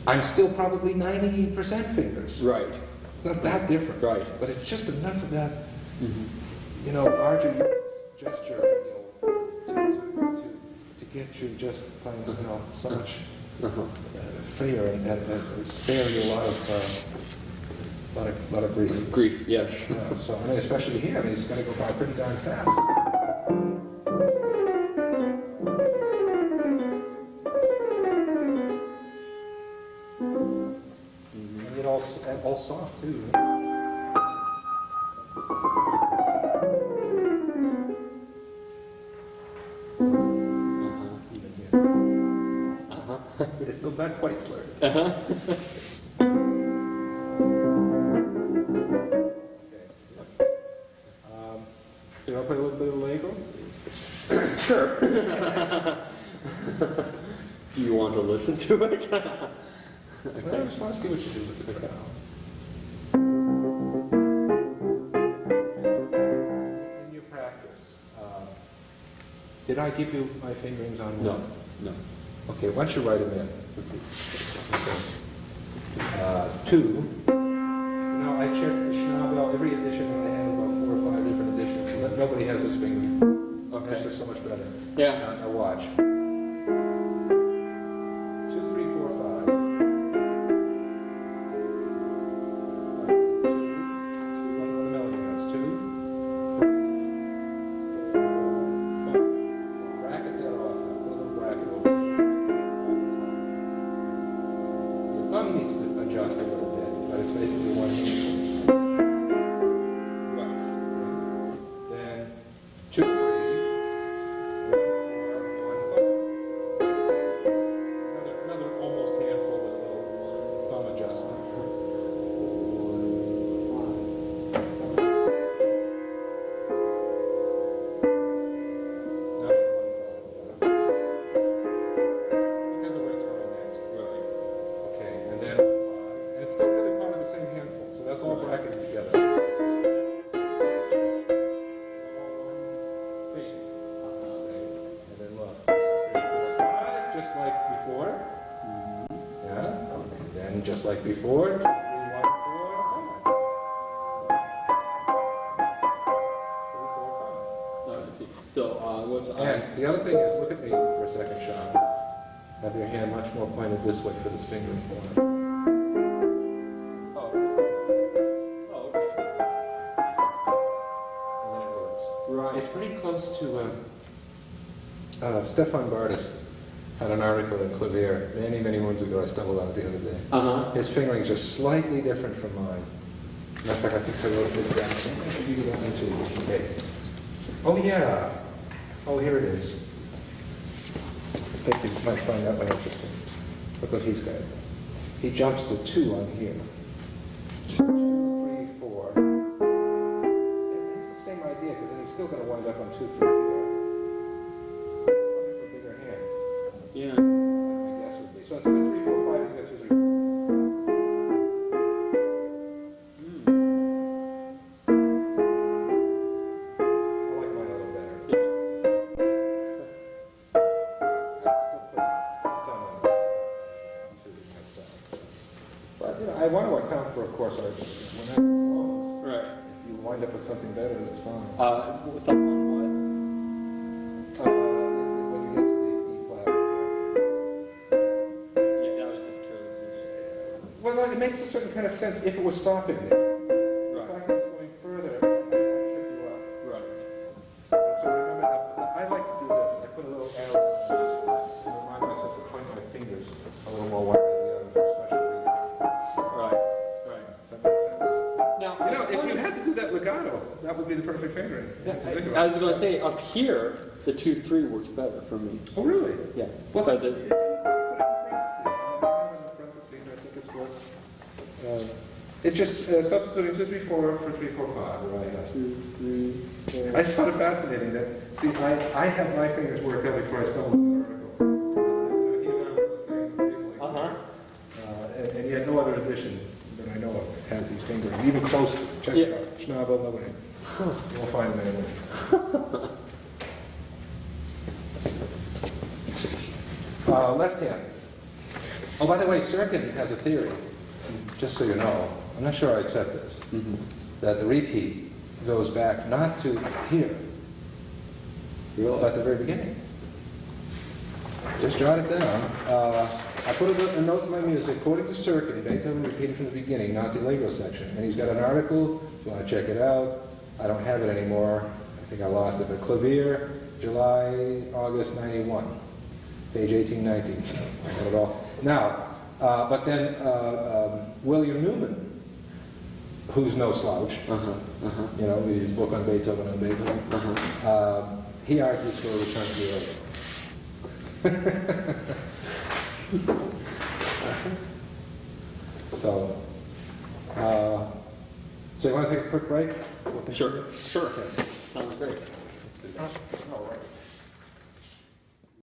I'm still probably 90% fingers. Right. It's not that different. Right. But it's just enough of that, larger units, gesture feel to get you just playing, so much freer and spare you a lot of grief. Grief, yes. So especially here, it's going to go by pretty darn fast. And yet all soft too. Even here. It's still not quite slurred. So you want to play a little bit of Allegro? Sure. Do you want to listen to it? Well, I just want to see what you do with the crowd. In your practice, did I give you my fingerings on one? No. Okay, why don't you write them in? Okay. 2. Now I checked the Schnabel, every edition I had about 4 or 5 different editions. Nobody has this finger. Okay. That's just so much better. Yeah. Now watch. 2, 3, 4, 5. 2. On the melody notes. 2, 3, 4, 5. Bracket that off. Put a little bracket over it. Your thumb needs to adjust a little bit, but it's basically one hand. Right. just like before. Yeah, okay. Then just like before, 2, 3, 1, 4, 5. 2, 4, 5. I see. So, what's And the other thing is, look at me for a second, Sean. Have your hand much more pointed this way for this fingering point. Oh. Oh, okay. And then it works. Right. It's pretty close to, Stefan Bartis had an article in Clavier many, many moons ago. I stumbled on it the other day. Uh-huh. His fingering is just slightly different from mine. Matter of fact, I think I wrote this down. I should give you that one too, just in case. Oh, yeah. Oh, here it is. I think you might find that one interesting. Look what he's got. He jumps to 2 on here. 2, 3, 4. And it's the same idea, because then he's still going to wind up on 2, 3 here. Probably for a bigger hand. Yeah. My guess would be. So instead of 3, 4, 5, he's got 2, 3, 4. I like mine a little better. I'd still put a thumb on to myself. But you know, I want to account for, of course, our when that close. Right. If you wind up with something better, that's fine. Thumb on When you get to the E flat. what? Yeah, that was just carelessness. Well, it makes a certain kind of sense if it was stopping there. The fact that it's going further, it might trip you up. Right. And so remember, I like to do this. I put a little arrow to remind myself to point my fingers a little more one way than the other for special reasons. Right. Right. Does that make sense? Now, You know, if you had to do that legato, that would be the perfect fingering. I was going to say, up here, the 2, 3 works better for me. Oh, really? Yeah. Well, So put it in parentheses. I think it's what. It's just substituting 2, 3, 4 for 3, 4, 5. Right. 2, 3, 4. I just found it fascinating that, see, I had my fingers worked out before I stumbled on the article. He and I were the same wavelength. And yet no other edition that I know of has these fingering, even close to it. Check it out. Schnabel, nobody. We'll find them anyway. Left hand. Oh, by the way, Sirkin has a theory, just so you know. I'm not sure I accept this. That the repeat goes back not to here, but at the very beginning. Just jot it down. I put a note in my music. According to Sirkin, Beethoven repeated from the beginning, not the allegro section. And he's got an article, if you want to check it out. I don't have it anymore. I think I lost it. But Clavier, July, August 91. Page 1819. I got it all. Now, but then William Newman, who's no slouch, you know, his book on Beethoven, he argues for a return to the allegro. So you want to take a quick break? Sure. Sure. Okay. Sounds great. Let's do that. All right.